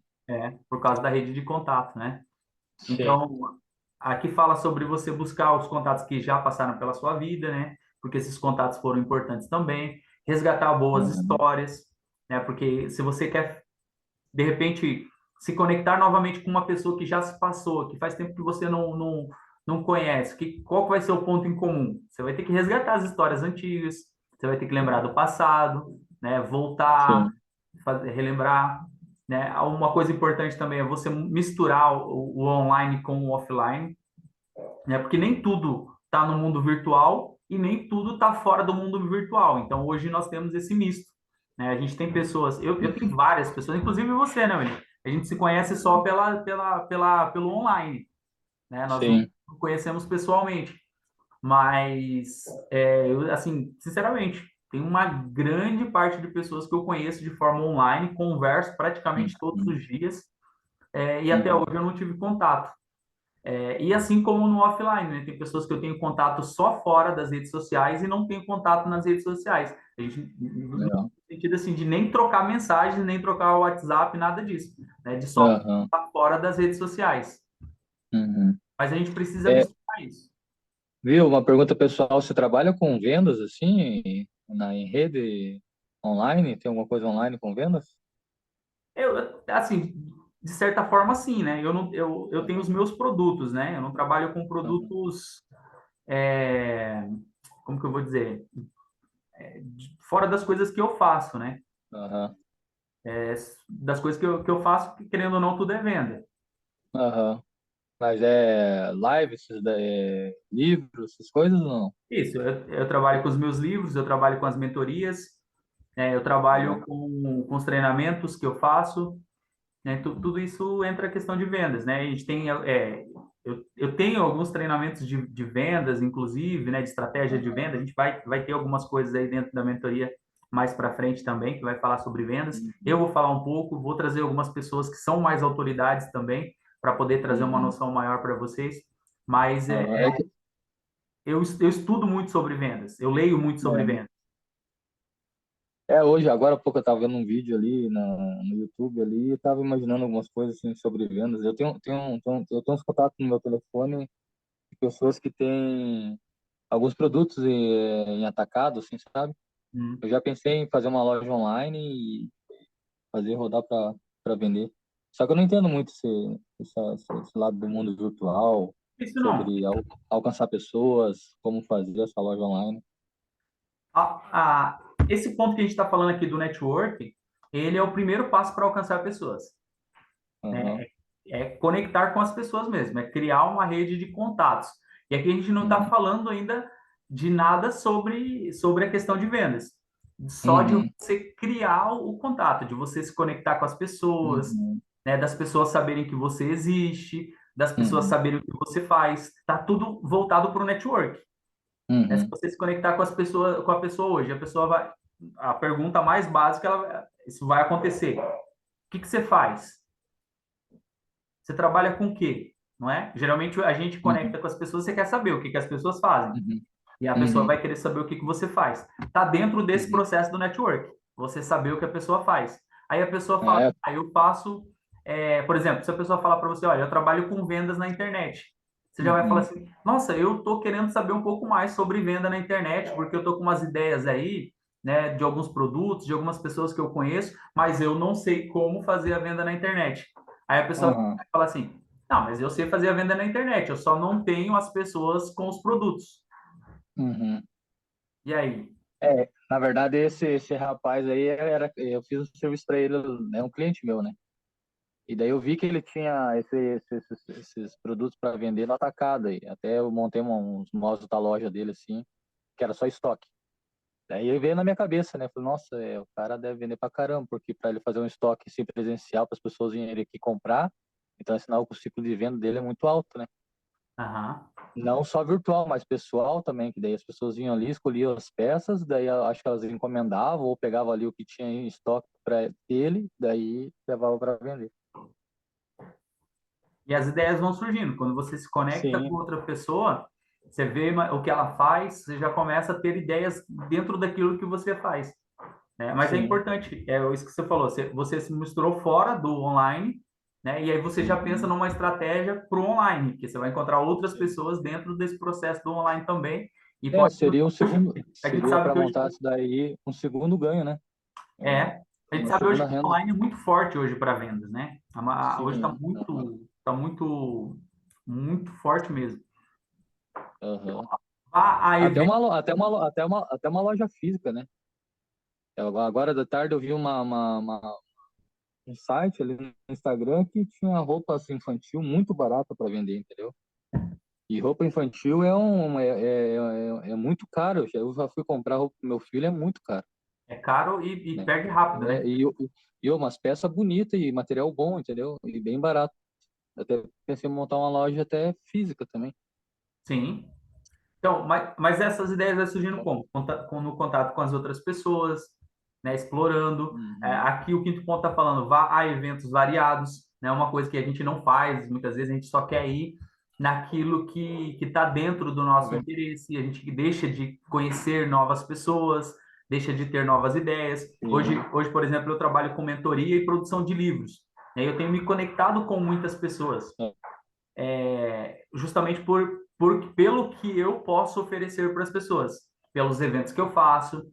por causa da rede de contato, né? Sim. Então, aqui fala sobre você buscar os contatos que já passaram pela sua vida, né? Porque esses contatos foram importantes também. Resgatar boas Uhum. histórias, né? Porque se você quer, de repente, se conectar novamente com uma pessoa que já se passou, que faz tempo que você não conhece, qual que vai ser o ponto em comum? Você vai ter que resgatar as histórias antigas, você vai ter que lembrar do passado, né? Voltar, Sim. relembrar, né? Uma coisa importante também é você misturar o online com o offline, né? Porque nem tudo está no mundo virtual e nem tudo está fora do mundo virtual. Então, hoje nós temos esse misto, né? A gente tem pessoas, eu tenho várias pessoas, inclusive você, né, William? A gente se conhece só pelo online, né? Nós não Sim. conhecemos pessoalmente. Mas, eu, assim, sinceramente, tem uma grande parte de pessoas que eu conheço de forma online, converso praticamente todos Uhum. os dias, e até Uhum. hoje eu não tive contato. E assim como no offline, né? Tem pessoas que eu tenho contato só fora das redes sociais e não tenho contato nas redes sociais. A gente, no Legal. sentido assim, de nem trocar mensagem, nem trocar o WhatsApp, nada disso, né? De só Aham. estar fora das redes sociais. Uhum. Mas a gente precisa É, misturar isso. viu? Uma pergunta pessoal, você trabalha com vendas assim, em rede online? Tem alguma coisa online com vendas? Assim, de certa forma, sim, né? Eu, não, eu tenho os meus produtos, né? Eu não trabalho com Aham. produtos, é, como que eu vou dizer? Fora das coisas que eu faço, né? Aham. Das coisas que eu faço, que, querendo ou não, tudo é venda. Aham. Mas é live, livros, essas coisas ou não? Isso, eu trabalho com os meus livros, eu trabalho com as mentorias, né? Eu trabalho Aham. com os treinamentos que eu faço, né? Tudo isso entra a questão de vendas, né? A gente tem, eu tenho alguns treinamentos de vendas, inclusive, né? De estratégia de Aham. venda. A gente vai ter algumas coisas aí dentro da mentoria mais para frente também, que vai falar sobre vendas. Eu Uhum. vou falar um pouco, vou trazer algumas pessoas que são mais autoridades também, para poder trazer uma Uhum. noção maior para vocês. Mas Aham. eu estudo muito sobre vendas, eu leio muito sobre É, vendas. hoje, agora há pouco eu estava vendo um vídeo ali no YouTube ali, e estava imaginando algumas coisas assim sobre vendas. Eu tenho uns contatos no meu telefone de pessoas que têm alguns produtos em atacado, assim, sabe? Hum. Eu já pensei em fazer uma loja online e fazer rodar para vender. Só que eu não entendo muito esse lado do mundo virtual, Isso não. sobre alcançar pessoas, como fazer essa loja online. Esse ponto que a gente está falando aqui do network, ele é o primeiro passo para alcançar pessoas, Aham. né? É conectar com as pessoas mesmo, é criar uma rede de contatos. E aqui a gente não está Uhum. falando ainda de nada sobre a questão de vendas, só de Uhum. você criar o contato, de você se conectar com as pessoas, Uhum. né? Das pessoas saberem que você existe, das pessoas Uhum. saberem o que você faz. Tá tudo voltado para o network. Né? Se Uhum. você se conectar com as pessoas, com a pessoa hoje, a pessoa vai, a pergunta mais básica, isso vai acontecer. O que você faz? Você trabalha com o quê? Não é? Geralmente a gente Uhum. conecta com as pessoas, você quer saber o que as pessoas fazem. Uhum. E a pessoa Uhum. vai querer saber o que você faz. Está dentro desse Uhum. processo do network. Você saber o que a pessoa faz. Aí a pessoa fala, É. eu faço, por exemplo, se a pessoa falar para você, olha, eu trabalho com vendas na internet. Você já vai falar Uhum. assim, nossa, eu estou querendo saber um pouco mais sobre venda na internet, porque eu estou com umas ideias aí, né, de alguns produtos, de algumas pessoas que eu conheço, mas eu não sei como fazer a venda na internet. Aí a pessoa Aham. vai falar assim, não, mas eu sei fazer a venda na internet, eu só não tenho as pessoas com os produtos. Uhum. E aí? Na verdade, esse rapaz aí eu fiz um serviço para ele, é um cliente meu, né? E daí eu vi que ele tinha esses produtos para vender no atacado aí. Até eu montei uns módulos da loja dele assim, que era só estoque. Daí ele veio na minha cabeça, né? Falei, nossa, o cara deve vender pra caramba, porque para ele fazer um estoque assim, presencial para as pessoas virem aqui comprar, então é sinal que o ciclo de venda dele é muito alto, né? Aham. Não só virtual, mas pessoal também, que daí as pessoas vinham ali, escolhiam as peças, daí eu acho que elas encomendavam ou pegavam ali o que tinha em estoque para ele, daí levava para vender. E as ideias vão surgindo. Quando você se conecta com Sim, outra pessoa, você vê o que ela faz, você já começa a ter ideias dentro daquilo que você faz, né? Mas é sim. importante, é isso que você falou, você se misturou fora do online, né? E aí você já pensa Uhum. numa estratégia para o online, porque você vai encontrar outras pessoas dentro desse processo do online também. E pode, Seria um segundo, a gente seria sabe para que hoje montar isso daí um segundo ganho, né? É, é, a gente uma sabe hoje segunda que o renda. online é muito forte hoje para vendas, né? Hoje está Sim. Aham. muito, tá muito, muito forte mesmo. Aham. A evento, Até uma loja física, né? Agora da tarde eu vi um site ali no Instagram que tinha roupa assim, infantil muito barata para vender, entendeu? E roupa infantil é muito caro. Eu já fui comprar roupa pro meu filho, é muito caro, É caro e né? perde rápido, né? E umas peças bonitas e material bom, entendeu? E bem barato. Até pensei em montar uma loja até física também. Sim. Então, mas essas ideias vai surgindo como? No contato com as outras pessoas, né? Explorando. Uhum. Aqui o quinto ponto está falando, vá a eventos variados, né? Uma coisa que a gente não faz, muitas vezes a gente só quer ir naquilo que está dentro do nosso interesse, a gente deixa de conhecer novas pessoas, deixa de ter novas ideias. Sim. Hoje, por exemplo, eu trabalho com mentoria e produção de livros. E aí eu tenho me conectado com muitas pessoas justamente pelo que eu posso oferecer para as pessoas, pelos eventos que eu faço,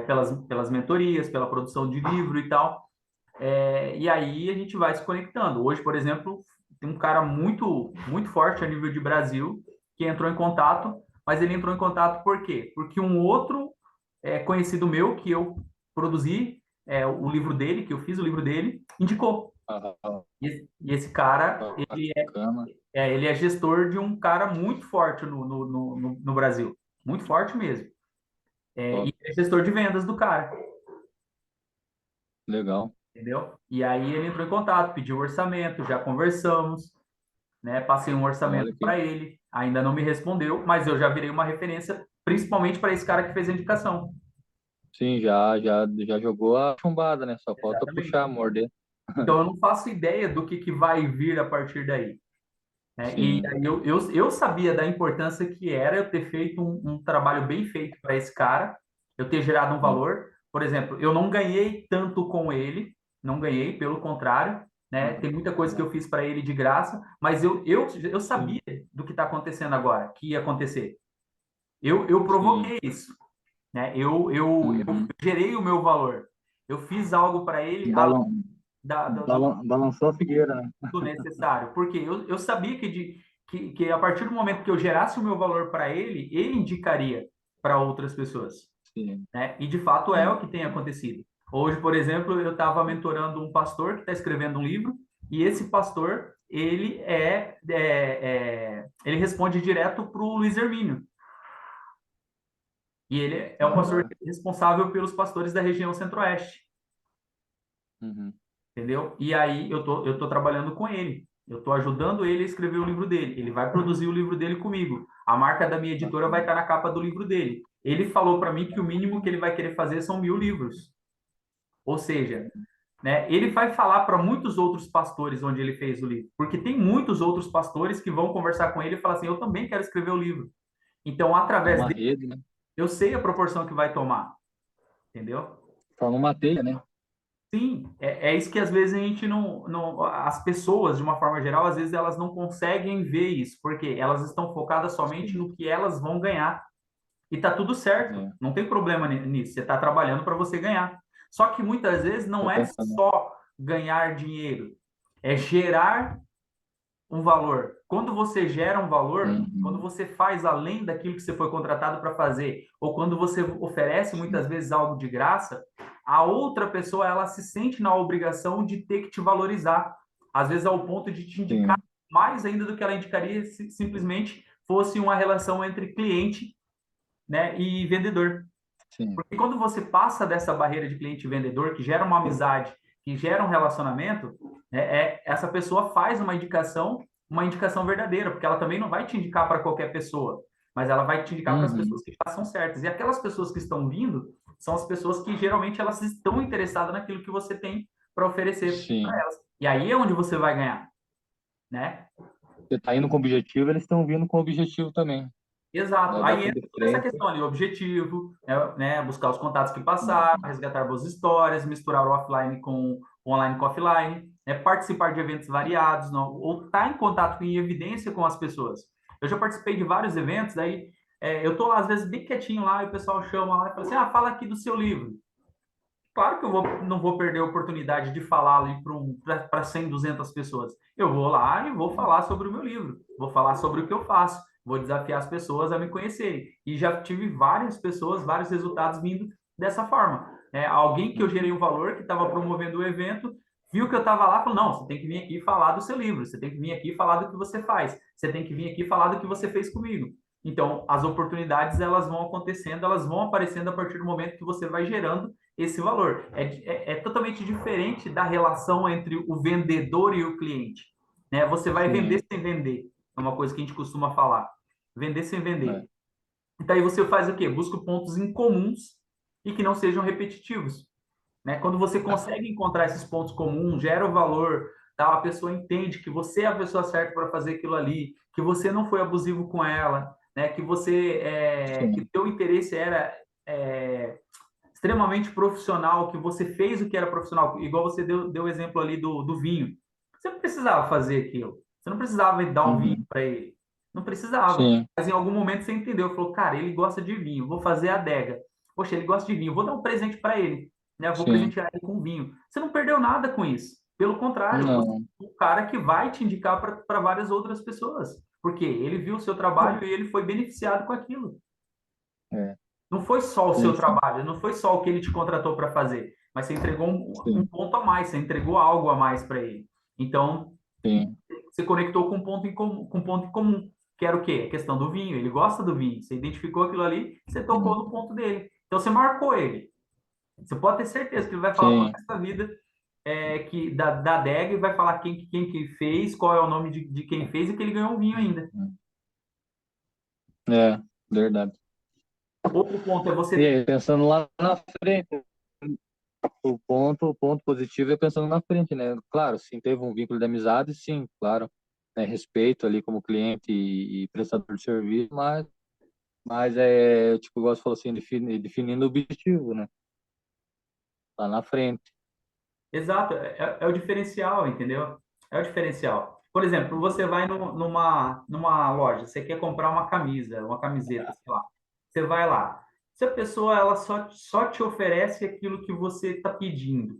pelas mentorias, pela produção de livro e tal. E aí a gente vai se conectando. Hoje, por exemplo, tem um cara muito forte a nível de Brasil que entrou em contato, mas ele entrou em contato por quê? Porque um outro conhecido meu que eu produzi o livro dele, que eu fiz o livro dele, indicou. Ah, E esse cara, bacana. ele é gestor de um cara muito forte no Brasil. Muito forte mesmo. Top. E é gestor de vendas do cara, Legal. entendeu? E aí ele entrou em contato, pediu orçamento, já conversamos, né? Passei um Olha orçamento que. para ele, ainda não me respondeu, mas eu já virei uma referência, principalmente para esse cara que fez a indicação. Sim, já jogou a chumbada, né? Só falta Exatamente. puxar, morder. Então eu não faço ideia do que vai vir a partir daí. Né? E Sim. aí eu sabia da importância que era eu ter feito um trabalho bem feito para esse cara, eu ter gerado um Sim. valor. Por exemplo, eu não ganhei tanto com ele, não ganhei, pelo contrário, né? Tem muita coisa que eu fiz para ele de graça, mas eu sabia Sim. do que está acontecendo agora, que ia acontecer. Eu Sim. provoquei isso, né? Eu Uhum. gerei o meu valor. Eu fiz algo para ele além Balan, do balançou a figueira, né? do necessário, porque eu sabia que a partir do momento que eu gerasse o meu valor para ele, ele indicaria para outras pessoas, Sim. né? E de fato é o Sim. que tem acontecido. Hoje, por exemplo, eu estava mentorando um pastor que está escrevendo um livro e esse pastor ele responde direto para o Luiz Hermínio e ele é o Da pastor hora. responsável pelos pastores da região Centro-Oeste. Uhum. Entendeu? E aí eu tô trabalhando com ele. Eu tô ajudando ele a escrever o livro dele. Ele vai produzir o livro dele comigo. A marca da minha editora vai Bacana. estar na capa do livro dele. Ele falou para mim que o mínimo que ele vai querer fazer são 1.000 livros. Ou seja, né, ele vai falar para muitos outros pastores onde ele fez o livro, porque tem muitos outros pastores que vão conversar com ele e falar assim: eu também quero escrever o livro. Então, É através uma dele, rede, né? eu sei a proporção que vai tomar, entendeu? Forma uma teia, né? Sim, é isso que às vezes a gente as pessoas, de uma forma geral, às vezes elas não conseguem ver isso, porque elas estão focadas somente Sim. no que elas vão ganhar. E tá tudo certo, É. não tem problema nisso, você está trabalhando para você ganhar. Só que muitas vezes Tô não é pensando. só ganhar dinheiro, é gerar um valor. Quando você gera um valor, quando Uhum. você faz além daquilo que você foi contratado para fazer, ou quando você oferece muitas Sim. vezes algo de graça, a outra pessoa ela se sente na obrigação de ter que te valorizar, às vezes ao ponto de te indicar Sim. mais ainda do que ela indicaria se simplesmente fosse uma relação entre cliente, né, e vendedor. Sim. Porque quando você passa dessa barreira de cliente e vendedor, que gera uma amizade, que gera um relacionamento, essa pessoa faz uma indicação verdadeira, porque ela também não vai te indicar para qualquer pessoa, mas ela vai te indicar para as Uhum. pessoas que já são certas. E aquelas pessoas que estão vindo são as pessoas que geralmente elas estão interessadas naquilo que você tem para oferecer para Sim. elas. E aí é onde você vai ganhar, né? Você tá indo com objetivo, eles estão vindo com objetivo também. Exato. Vai Aí bater entra de toda essa frente. questão ali, o objetivo, né, buscar os contatos que passaram, Uhum. resgatar boas histórias, misturar o offline com o online com o offline, né, participar de eventos variados, não, ou estar em contato em evidência com as pessoas. Eu já participei de vários eventos, daí eu tô lá, às vezes, bem quietinho lá, e o pessoal chama lá e fala assim, fala aqui do seu livro. Claro que não vou perder a oportunidade de falar ali para 100, 200 pessoas. Eu vou lá e vou falar sobre o meu livro, vou falar sobre o que eu faço, vou desafiar as pessoas a me conhecerem. E já tive várias pessoas, vários resultados vindo dessa forma. Alguém que eu gerei um valor, que estava promovendo o evento, viu que eu estava lá, falou, não, você tem que vir aqui falar do seu livro, você tem que vir aqui falar do que você faz, você tem que vir aqui falar do que você fez comigo. Então, as oportunidades, elas vão acontecendo, elas vão aparecendo a partir do momento que você vai gerando esse valor. É totalmente diferente da relação entre o vendedor e o cliente, né? Você vai vender sim, sem vender, é uma coisa que a gente costuma falar. Vender sem vender. é, Então, aí você faz o quê? Busca pontos em comuns e que não sejam repetitivos, né? Quando você consegue encontrar esses pontos comuns, gera o valor, tá? A pessoa entende que você é a pessoa certa para fazer aquilo ali, que você não foi abusivo com ela, né? Que que sim, teu interesse era é, extremamente profissional, que você fez o que era profissional, igual você deu o exemplo ali do vinho. Você não precisava fazer aquilo. Você não precisava dar um vinho uhum, para ele. Não precisava. sim, Mas em algum momento você entendeu. Falou, cara, ele gosta de vinho, vou fazer a adega. Poxa, ele gosta de vinho, vou dar um presente para ele. Né? Eu vou sim, presentear ele com vinho. Você não perdeu nada com isso. Pelo contrário, você não, é um cara que vai te indicar para várias outras pessoas. Porque ele viu o seu trabalho e ele foi beneficiado com aquilo. é, Não foi só o sim, seu sim, trabalho, não foi só o que ele te contratou para fazer, mas você entregou um sim, ponto a mais, você entregou algo a mais para ele. Então, sim, você conectou com um ponto em comum, que era o quê? A questão do vinho. Ele gosta do vinho. Você identificou aquilo ali, você tocou sim, no ponto dele. Então, você marcou ele. Você pode ter certeza que ele vai falar para sim, essa vida da adega e vai falar quem que fez, qual é o nome de quem fez e que ele ganhou um vinho ainda. é, verdade. Outro ponto é E você. aí, pensando lá na frente, o ponto positivo é pensando na frente, né? Claro, sim, teve um vínculo de amizade, sim, claro, né? Respeito ali como cliente e prestador de serviço, mas é, tipo, igual você falou assim, definindo o objetivo, né? Lá na frente. Exato, é o diferencial, entendeu? É o diferencial. Por exemplo, você vai numa loja, você quer comprar uma camisa, uma camiseta, sei lá. Você vai lá. Se a pessoa ela só te oferece aquilo que você está pedindo,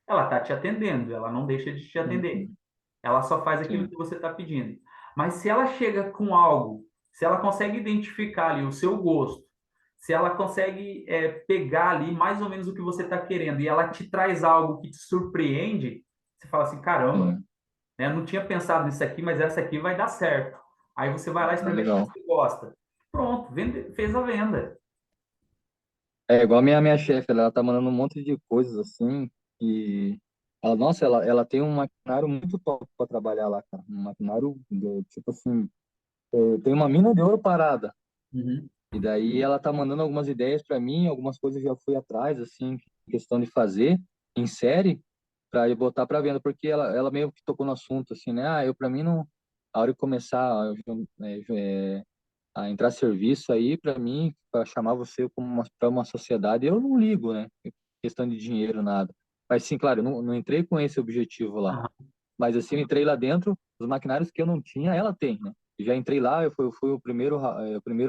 ela está te atendendo, ela não deixa de te atender. Uhum, Ela só faz aquilo sim, que você está pedindo. Mas se ela chega com algo, se ela consegue identificar ali o seu gosto, se ela consegue pegar ali mais ou menos o que você está querendo e ela te traz algo que te surpreende, você fala assim, caramba, sim, né, eu não tinha pensado nisso aqui, mas essa aqui vai dar certo. Aí você vai lá e é experimenta o que legal. você gosta. Pronto, fez a venda. É igual a minha chefe, ela tá mandando um monte de coisas assim, e ela, nossa, ela tem um maquinário muito top para trabalhar lá, cara. Um maquinário, tipo assim, tem uma mina de ouro parada. Uhum. E daí ela tá mandando algumas ideias para mim, algumas coisas eu já fui atrás, assim, questão de fazer em série para botar para venda, porque ela meio que tocou no assunto, assim, né? Ah, eu para mim não, a hora de começar a entrar serviço aí, para mim, para chamar você como para uma sociedade, eu não ligo, né? Questão de dinheiro, nada. Mas sim, claro, eu não entrei com esse objetivo lá. Aham. Mas assim, eu entrei lá dentro, os maquinários que eu não tinha, ela tem, né? Eu já entrei lá, eu fui o primeiro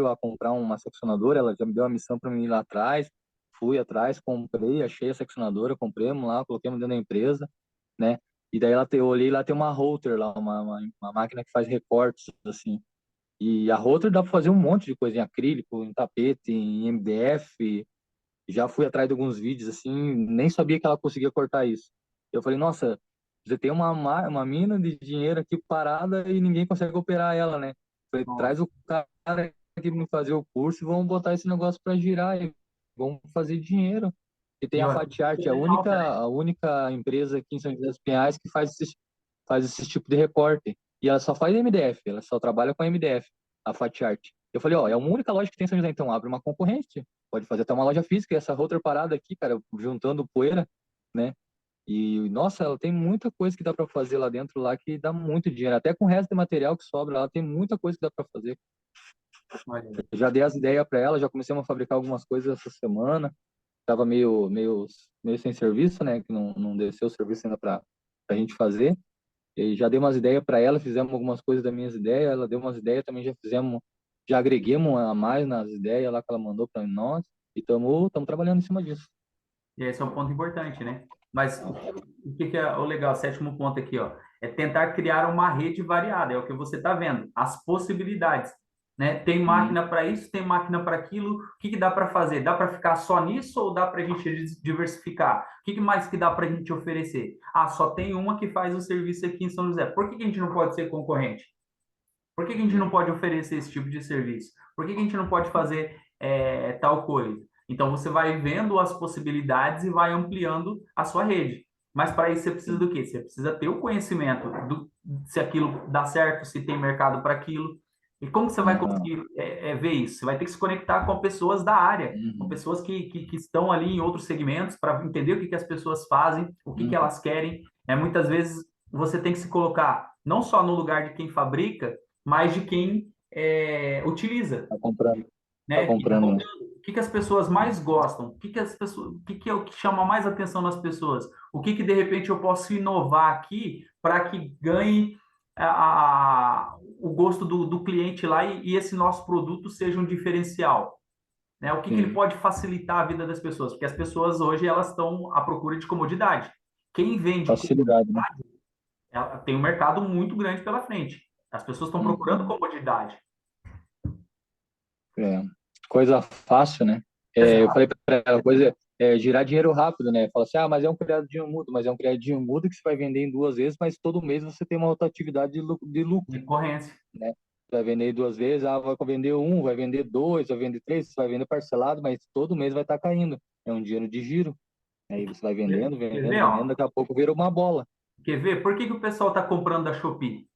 a comprar uma seccionadora, ela já me deu a missão para mim ir lá atrás, fui atrás, comprei, achei a seccionadora, compramos lá, colocamos dentro da empresa, né? E daí eu olhei lá, tem uma router lá, uma máquina que faz recortes, assim. E a router dá para fazer um monte de coisa em acrílico, em tapete, em MDF. Já fui atrás de alguns vídeos, assim, nem sabia que ela conseguia cortar isso. Eu falei, nossa, você tem uma mina de dinheiro aqui parada e ninguém consegue operar ela, né? Falei, traz Nossa, o cara aqui me fazer o curso e vamos botar esse negócio para girar e vamos fazer dinheiro. E tem e a ó, Fatiarte, em alta, né? a única empresa aqui em São José dos Pinhais que faz esse tipo de recorte. E ela só faz MDF, ela só trabalha com MDF, a Fatiarte. Eu falei, ó, é uma única loja que tem em São José, então abre uma concorrente. Pode fazer até uma loja física, e essa outra parada aqui, cara, juntando poeira, né? E, nossa, ela tem muita coisa que dá para fazer lá dentro, lá que dá muito dinheiro. Até com o resto de material que sobra, ela tem muita coisa que dá para fazer. Olha aí. Eu já dei as ideias para ela, já comecei a fabricar algumas coisas essa semana. Tava meio sem serviço, né? Que não desceu o serviço ainda para a gente fazer. E já dei umas ideias para ela, fizemos algumas coisas das minhas ideias, ela deu umas ideias, também já fizemos, já agreguemos a mais nas ideias lá que ela mandou para nós. E estamos trabalhando em cima disso. E esse é um ponto importante, né? Mas o que é o legal? O sétimo ponto aqui, ó, é tentar criar uma rede variada. É o que você está vendo, as possibilidades. né? Tem Uhum. máquina para isso, tem máquina para aquilo. O que que dá para fazer? Dá para ficar só nisso ou dá para a gente diversificar? O que que mais que dá para a gente oferecer? Ah, só tem uma que faz o serviço aqui em São José. Por que que a gente não pode ser concorrente? Por que que a gente não pode oferecer esse tipo de serviço? Por que que a gente não pode fazer tal coisa? Então você vai vendo as possibilidades e vai ampliando a sua rede. Mas para isso você precisa Sim. do quê? Você precisa ter o conhecimento do se aquilo dá certo, se tem mercado para aquilo. E como você vai Aham. conseguir ver isso? Você vai ter que se conectar com pessoas da área, com Uhum. pessoas que estão ali em outros segmentos para entender o que que as pessoas fazem, o que que Uhum. elas querem. Muitas vezes você tem que se colocar não só no lugar de quem fabrica, mas de quem utiliza, Tá comprando. Tá né? Quem está comprando, né? comprando. O que que as pessoas mais gostam? O que que as pessoas, o que é o que chama mais atenção nas pessoas? O que que de repente eu posso inovar aqui para que ganhe o gosto do cliente lá e esse nosso produto seja um diferencial, né? O que que ele Sim. pode facilitar a vida das pessoas? Porque as pessoas hoje elas estão à procura de comodidade. Quem vende Facilidade, né? ela tem um mercado muito grande pela frente. As pessoas estão procurando Uhum. comodidade. É. Coisa fácil, né? Eu Exato. falei para ela, coisa girar dinheiro rápido, né? Fala assim, ah, mas é um criadinho mudo, mas é um criadinho mudo que você vai vender em 2 vezes, mas todo mês você tem uma outra atividade de lucro, Concorrência. né? Vai vender 2 vezes, vai vender um, vai vender dois, vai vender três, você vai vender parcelado, mas todo mês vai estar caindo. É um dinheiro de giro. Aí você vai vendendo, Quer vendendo, ver, vendendo, ó? daqui a pouco vira uma bola. Quer ver? Por que que o pessoal está comprando da Shopee?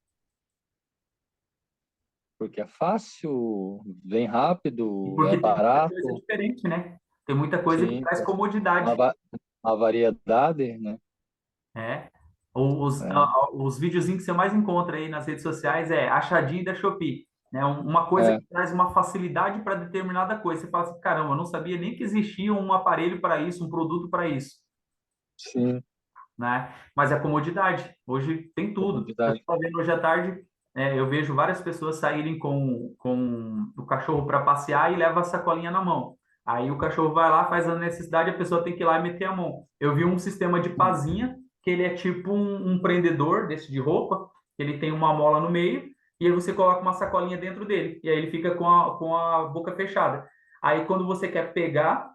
Porque é fácil, vem E rápido, é porque tem muita coisa barato, diferente, né? Tem muita coisa que sim, traz uma, comodidade, va- uma variedade, né? né? É, Os videozinhos que você mais encontra aí nas redes sociais é achadinho da Shopee, né? Uma coisa é, que traz uma facilidade para determinada coisa. Você fala assim, caramba, eu não sabia nem que existia um aparelho para isso, um produto para isso, sim, né? Mas é comodidade. Hoje tem tudo. Eu comodidade. estava vendo hoje à tarde, eu vejo várias pessoas saírem com o cachorro para passear e leva a sacolinha na mão. Aí o cachorro vai lá, faz a necessidade, a pessoa tem que ir lá e meter a mão. Eu vi um sistema de Hum. pazinha, que ele é tipo um prendedor desse de roupa, ele tem uma mola no meio, e aí você coloca uma sacolinha dentro dele, e aí ele fica com a boca fechada. Aí quando você quer pegar,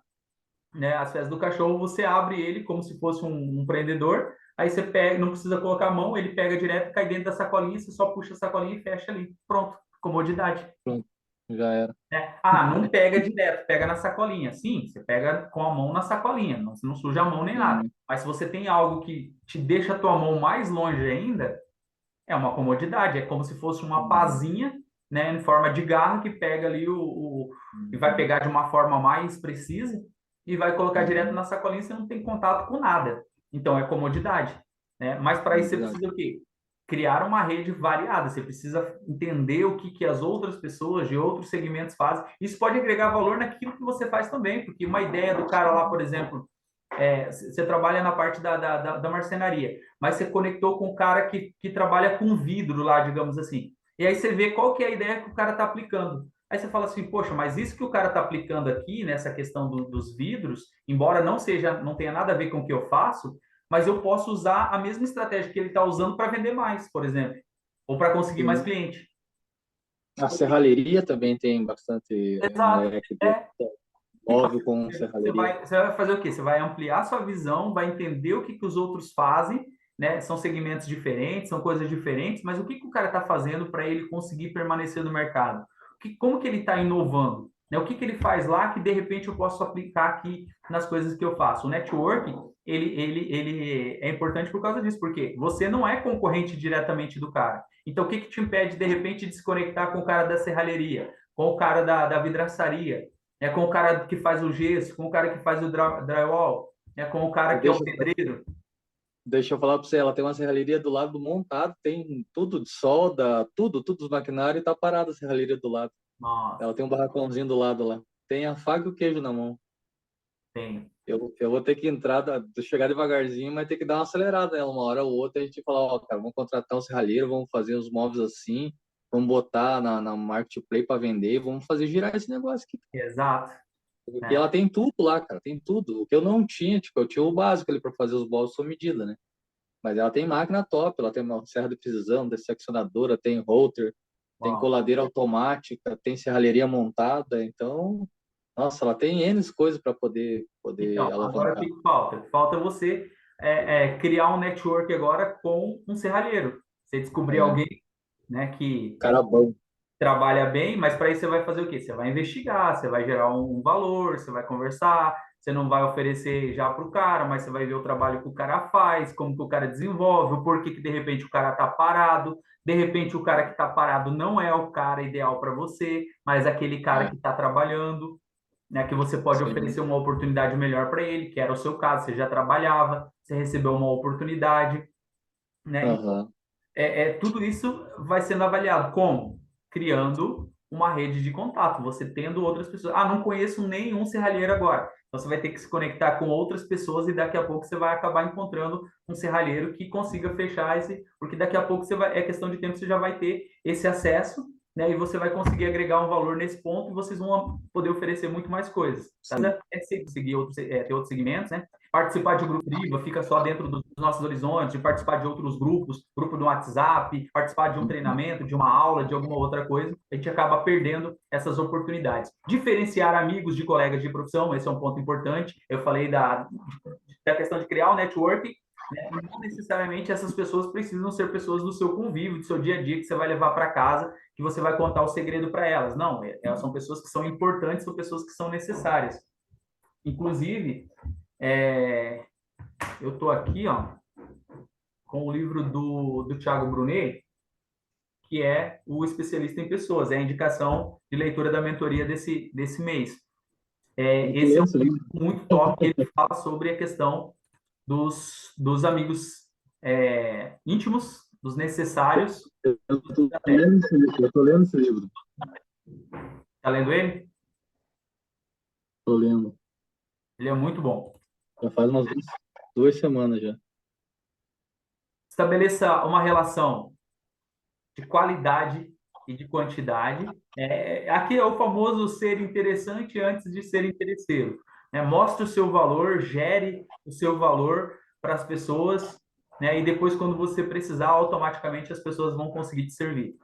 né, as fezes do cachorro, você abre ele como se fosse um prendedor, aí você pega, não precisa colocar a mão, ele pega direto, cai dentro da sacolinha, você só puxa a sacolinha e fecha ali. Pronto, comodidade. Pronto, já era. Né? Ah, não pega direto, pega na sacolinha. Sim, você pega com a mão na sacolinha, não, você não suja a mão nem nada. Sim, Mas se você tem algo que te deixa a tua mão mais longe ainda, é uma comodidade, é como se fosse uma sim. pazinha, né, em forma de garra que pega ali e vai Uhum, pegar de uma forma mais precisa e vai colocar direto uhum. na sacolinha, você não tem contato com nada. Então é comodidade, né? Mas para isso você Comodidade. precisa o quê? Criar uma rede variada, você precisa entender o que que as outras pessoas de outros segmentos fazem. Isso pode agregar valor naquilo que você faz também, porque uma ideia do cara lá, por exemplo, você trabalha na parte da marcenaria, mas você conectou com o cara que trabalha com vidro lá, digamos assim. E aí você vê qual que é a ideia que o cara está aplicando. Aí você fala assim, poxa, mas isso que o cara está aplicando aqui, nessa questão dos vidros, embora não tenha nada a ver com o que eu faço, mas eu posso usar a mesma estratégia que ele está usando para vender mais, por exemplo, ou para conseguir mais Sim. cliente. A serralheria também tem bastante Exato. leque de É, Então, móvel com serralheria. você vai fazer o quê? Você vai ampliar sua visão, vai entender o que que os outros fazem, né? São segmentos diferentes, são coisas diferentes, mas o que que o cara está fazendo para ele conseguir permanecer no mercado? Como que ele está inovando? Né? O que que ele faz lá que de repente eu posso aplicar aqui nas coisas que eu faço? O networking, ele é importante por causa disso, porque você não é concorrente diretamente do cara. Então, o que que te impede de repente de se conectar com o cara da serralheria, com o cara da vidraçaria? Com o cara que faz o gesso, com o cara que faz o drywall, com o cara E que é o deixa, pedreiro. deixa eu falar para você, ela tem uma serralheria do lado do montado, tem tudo de solda, tudo os maquinários e tá parada a serralheria do lado. Nossa, Ela tem um barracãozinho do lado lá. Tem a faca e o queijo na mão. tem. Eu vou ter que entrar, chegar devagarzinho, mas ter que dar uma acelerada nela. Uma hora ou outra a gente fala, ó, cara, vamos contratar um serralheiro, vamos fazer os móveis assim, vamos botar na Marketplace para vender, vamos fazer girar esse negócio aqui. Exato. Porque Né? ela tem tudo lá, cara, tem tudo. O que eu não tinha, tipo, eu tinha o básico ali para fazer os móveis sob medida, né? Mas ela tem máquina top, ela tem uma serra de precisão, tem seccionadora, tem router, tem Uau. coladeira automática, tem serralheria montada, então, nossa, ela tem N coisas para poder Então, agora o alavancar. que que falta? Falta você criar um network agora com um serralheiro. Você descobrir É, alguém, né, que cara bom. trabalha bem, mas para isso você vai fazer o quê? Você vai investigar, você vai gerar um valor, você vai conversar, você não vai oferecer já para o cara, mas você vai ver o trabalho que o cara faz, como que o cara desenvolve, o porquê que de repente o cara está parado, de repente o cara que está parado não é o cara ideal para você, mas aquele cara É, que está trabalhando, né, que você pode sim. oferecer uma oportunidade melhor para ele, que era o seu caso, você já trabalhava, você recebeu uma oportunidade, né? Aham. Tudo isso vai sendo avaliado como? Criando uma rede de contato, você tendo outras pessoas. Ah, não conheço nenhum serralheiro agora. Então você vai ter que se conectar com outras pessoas e daqui a pouco você vai acabar encontrando um serralheiro que consiga fechar esse, porque daqui a pouco você vai, é questão de tempo, você já vai ter esse acesso, né? E você vai conseguir agregar um valor nesse ponto e vocês vão poder oferecer muito mais coisas. Tá Sim. certo? Seguir outros, ter outros segmentos, né? Participar de um grupo IVA, fica só dentro dos nossos horizontes, de participar de outros grupos, grupo do WhatsApp, participar de um treinamento, de uma aula, de alguma outra coisa, a gente acaba perdendo essas oportunidades. Diferenciar amigos de colegas de profissão, esse é um ponto importante. Eu falei da questão de criar o network, né? Não necessariamente essas pessoas precisam ser pessoas do seu convívio, do seu dia a dia, que você vai levar para casa, que você vai contar o segredo para elas. Não, elas são pessoas que são importantes, são pessoas que são necessárias. Inclusive, é, eu estou aqui, ó, com o livro do Thiago Brunet, que é o especialista em pessoas, é a indicação de leitura da mentoria desse mês. Tem que Esse ler é um esse livro livro. muito top, que ele fala sobre a questão dos amigos íntimos, dos necessários. Eu tô lendo esse livro. Eu tô lendo esse livro. Está lendo ele? Tô lendo. Ele é muito bom. Já faz umas 2 semanas já. Estabeleça uma relação de qualidade e de quantidade. Aqui é o famoso ser interessante antes de ser interesseiro. Né? Mostre o seu valor, gere o seu valor para as pessoas, né? E depois, quando você precisar, automaticamente as pessoas vão conseguir te servir.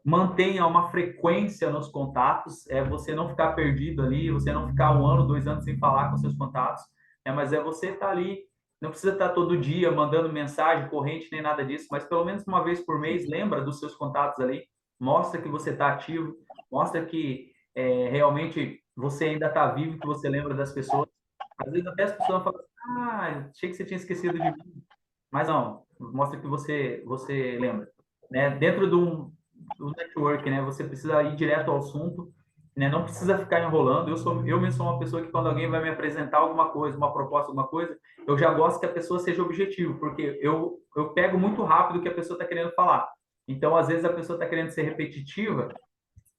Mantenha uma frequência nos contatos, você não ficar perdido ali, você não ficar 1 ano, 2 anos sem falar com seus contatos, mas você estar ali, não precisa estar todo dia mandando mensagem, corrente, nem nada disso, mas pelo menos uma vez por mês, lembra dos seus contatos ali, mostra que você está ativo, mostra que realmente você ainda está vivo, que você lembra das pessoas. Às vezes até as pessoas falam, achei que você tinha esquecido de mim, mas não, mostra que você lembra. Né? Dentro do network, né? Você precisa ir direto ao assunto, né? Não precisa ficar enrolando. Eu mesmo sou uma pessoa que quando alguém vai me apresentar alguma coisa, uma proposta, alguma coisa, eu já gosto que a pessoa seja objetivo, porque eu pego muito rápido o que a pessoa está querendo falar. Então, às vezes a pessoa está querendo ser repetitiva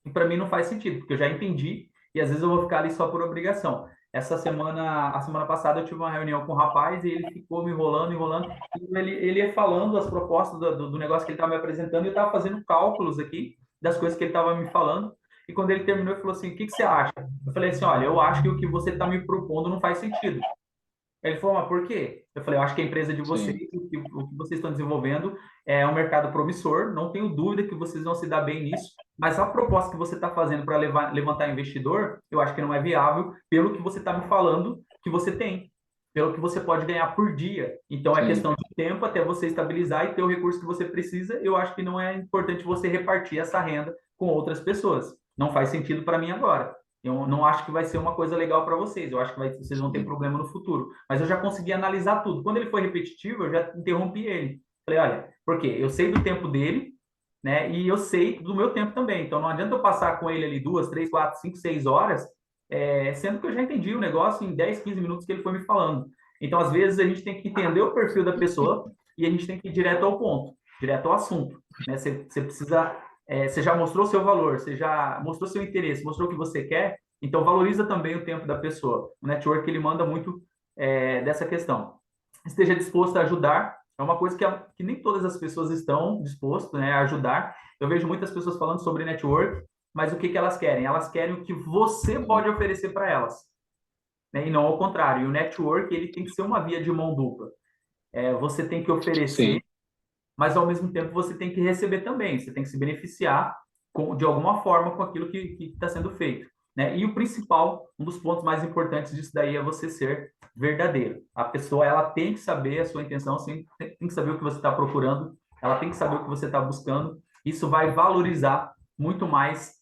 e para mim não faz sentido, porque eu já entendi e às vezes eu vou ficar ali só por obrigação. A semana passada, eu tive uma reunião com um rapaz e ele ficou me enrolando, enrolando. E ele ia falando as propostas do negócio que ele estava me apresentando e eu estava fazendo cálculos aqui das coisas que ele estava me falando. E quando ele terminou, ele falou assim: O que você acha? Eu falei assim: Olha, eu acho que o que você está me propondo não faz sentido. Ele falou, mas por quê? Eu falei, eu acho que a empresa de vocês, Sim, o que vocês estão desenvolvendo é um mercado promissor, não tenho dúvida que vocês vão se dar bem nisso, mas a proposta que você está fazendo para levantar investidor, eu acho que não é viável pelo que você está me falando que você tem, pelo que você pode ganhar por dia. Então, é sim, questão de tempo até você estabilizar e ter o recurso que você precisa. Eu acho que não é importante você repartir essa renda com outras pessoas. Não faz sentido para mim agora. Eu não acho que vai ser uma coisa legal para vocês. Eu acho que vocês vão ter sim, problema no futuro. Mas eu já consegui analisar tudo. Quando ele foi repetitivo, eu já interrompi ele. Falei, olha, por quê? Eu sei do tempo dele, né? E eu sei do meu tempo também. Então não adianta eu passar com ele ali 2, 3, 4, 5, 6 horas, sendo que eu já entendi o negócio em 10, 15 minutos que ele foi me falando. Então, às vezes, a gente tem que entender o perfil da pessoa e a gente tem que ir direto ao ponto, direto ao assunto. Né? Você precisa você já mostrou seu valor, você já mostrou seu interesse, mostrou o que você quer, então valoriza também o tempo da pessoa. O network ele manda muito dessa questão. Esteja disposto a ajudar, é uma coisa que nem todas as pessoas estão dispostas, né, a ajudar. Eu vejo muitas pessoas falando sobre network, mas o que elas querem? Elas querem o que você sim, pode oferecer para elas, né, e não ao contrário. E o network ele tem que ser uma via de mão dupla. Você tem que oferecer, sim, mas ao mesmo tempo você tem que receber também, você tem que se beneficiar de alguma forma com aquilo que está sendo feito, né? E o principal, um dos pontos mais importantes disso daí é você ser verdadeiro. A pessoa, ela tem que saber a sua intenção, tem que saber o que você está procurando, ela tem que saber o que você está buscando. Isso vai valorizar muito mais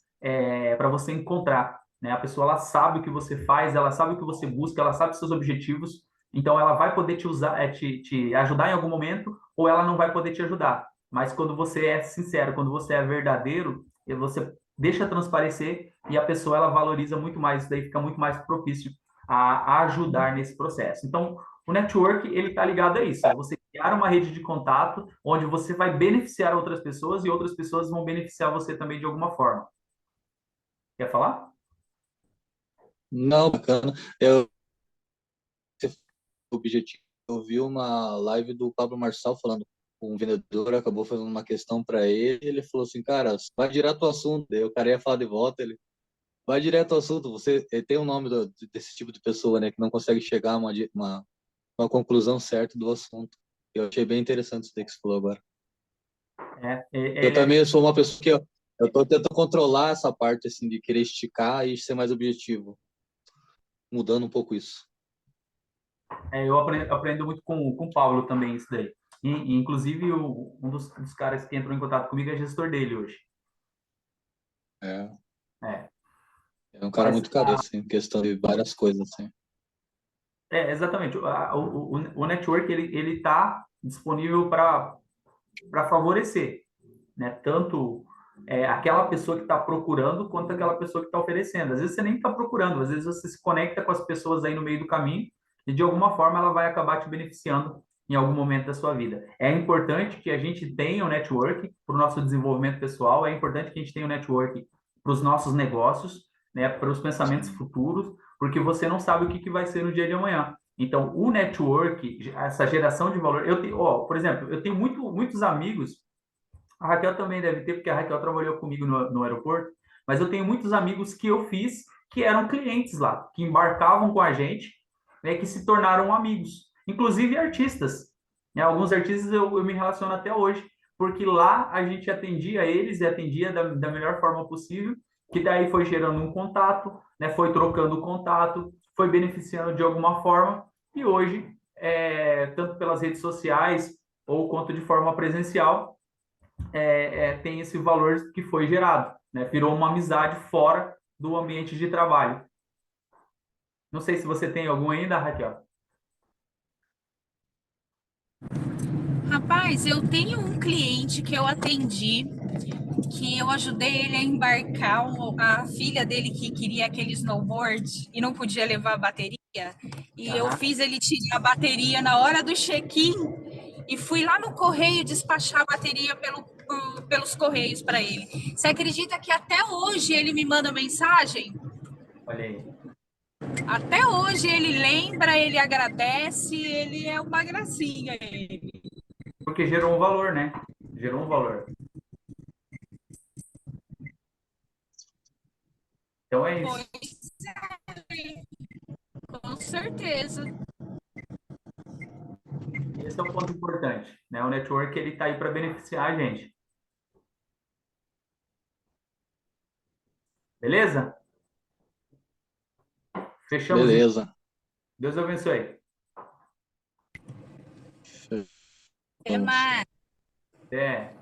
para você encontrar, né? A pessoa, ela sabe o que você faz, ela sabe o que você busca, ela sabe seus objetivos, então ela vai poder te usar, te ajudar em algum momento, ou ela não vai poder te ajudar. Mas quando você é sincero, quando você é verdadeiro, você deixa transparecer e a pessoa, ela valoriza muito mais, isso daí fica muito mais propício a ajudar nesse processo. Então, o network, ele está ligado a isso, é você criar uma rede de contato onde você vai beneficiar outras pessoas e outras pessoas vão beneficiar você também de alguma forma. Quer falar? Não, bacana. Eu, objetivo, eu vi uma live do Pablo Marçal falando com um vendedor, acabou fazendo uma questão para ele, e ele falou assim, cara, vai direto ao assunto. Daí o cara ia falar de volta, ele vai direto ao assunto. Você tem o nome desse tipo de pessoa, né, que não consegue chegar a uma conclusão certa do assunto. Eu achei bem interessante isso daí que você falou agora. Eu também sou uma pessoa que eu tô tentando controlar essa parte assim de querer esticar e ser mais objetivo, mudando um pouco isso. Eu aprendo muito com o Paulo também isso daí. Inclusive, um dos caras que entrou em contato comigo é gestor dele hoje. É, É, é um cara mas, muito cabeça em questão de várias coisas assim. exatamente. O network, ele está disponível para favorecer, né? Tanto aquela pessoa que está procurando quanto aquela pessoa que está oferecendo. Às vezes você nem está procurando, às vezes você se conecta com as pessoas aí no meio do caminho e de alguma forma ela vai acabar te beneficiando em algum momento da sua vida. É importante que a gente tenha o network para o nosso desenvolvimento pessoal, é importante que a gente tenha o network para os nossos negócios, né, para os pensamentos Sim. futuros, porque você não sabe o que vai ser no dia de amanhã. Então, o network, essa geração de valor, por exemplo, eu tenho muitos amigos. A Raquel também deve ter, porque a Raquel trabalhou comigo no aeroporto. Mas eu tenho muitos amigos que eu fiz que eram clientes lá, que embarcavam com a gente, né, que se tornaram amigos, inclusive artistas. Né? Alguns artistas eu me relaciono até hoje, porque lá a gente atendia eles e atendia da melhor forma possível, que daí foi gerando um contato, né, foi trocando contato, foi beneficiando de alguma forma, e hoje, tanto pelas redes sociais ou quanto de forma presencial, tem esse valor que foi gerado, né? Virou uma amizade fora do ambiente de trabalho. Não sei se você tem algum ainda, Raquel. Rapaz, eu tenho um cliente que eu atendi, que eu ajudei ele a embarcar a filha dele que queria aquele snowboard e não podia levar a bateria. E eu Aham. fiz ele tirar a bateria na hora do check-in e fui lá no correio despachar a bateria pelos correios para ele. Você acredita que até hoje ele me manda mensagem? Olha aí. Até hoje ele lembra, ele agradece, ele é uma gracinha. Ele. Porque gerou um valor, né? Gerou um valor. Então é isso. Pois com certeza. Esse é o ponto importante, né? O network ele está aí para beneficiar a gente. Beleza? Fechamos então. Beleza. Deus abençoe. Até mais. Até.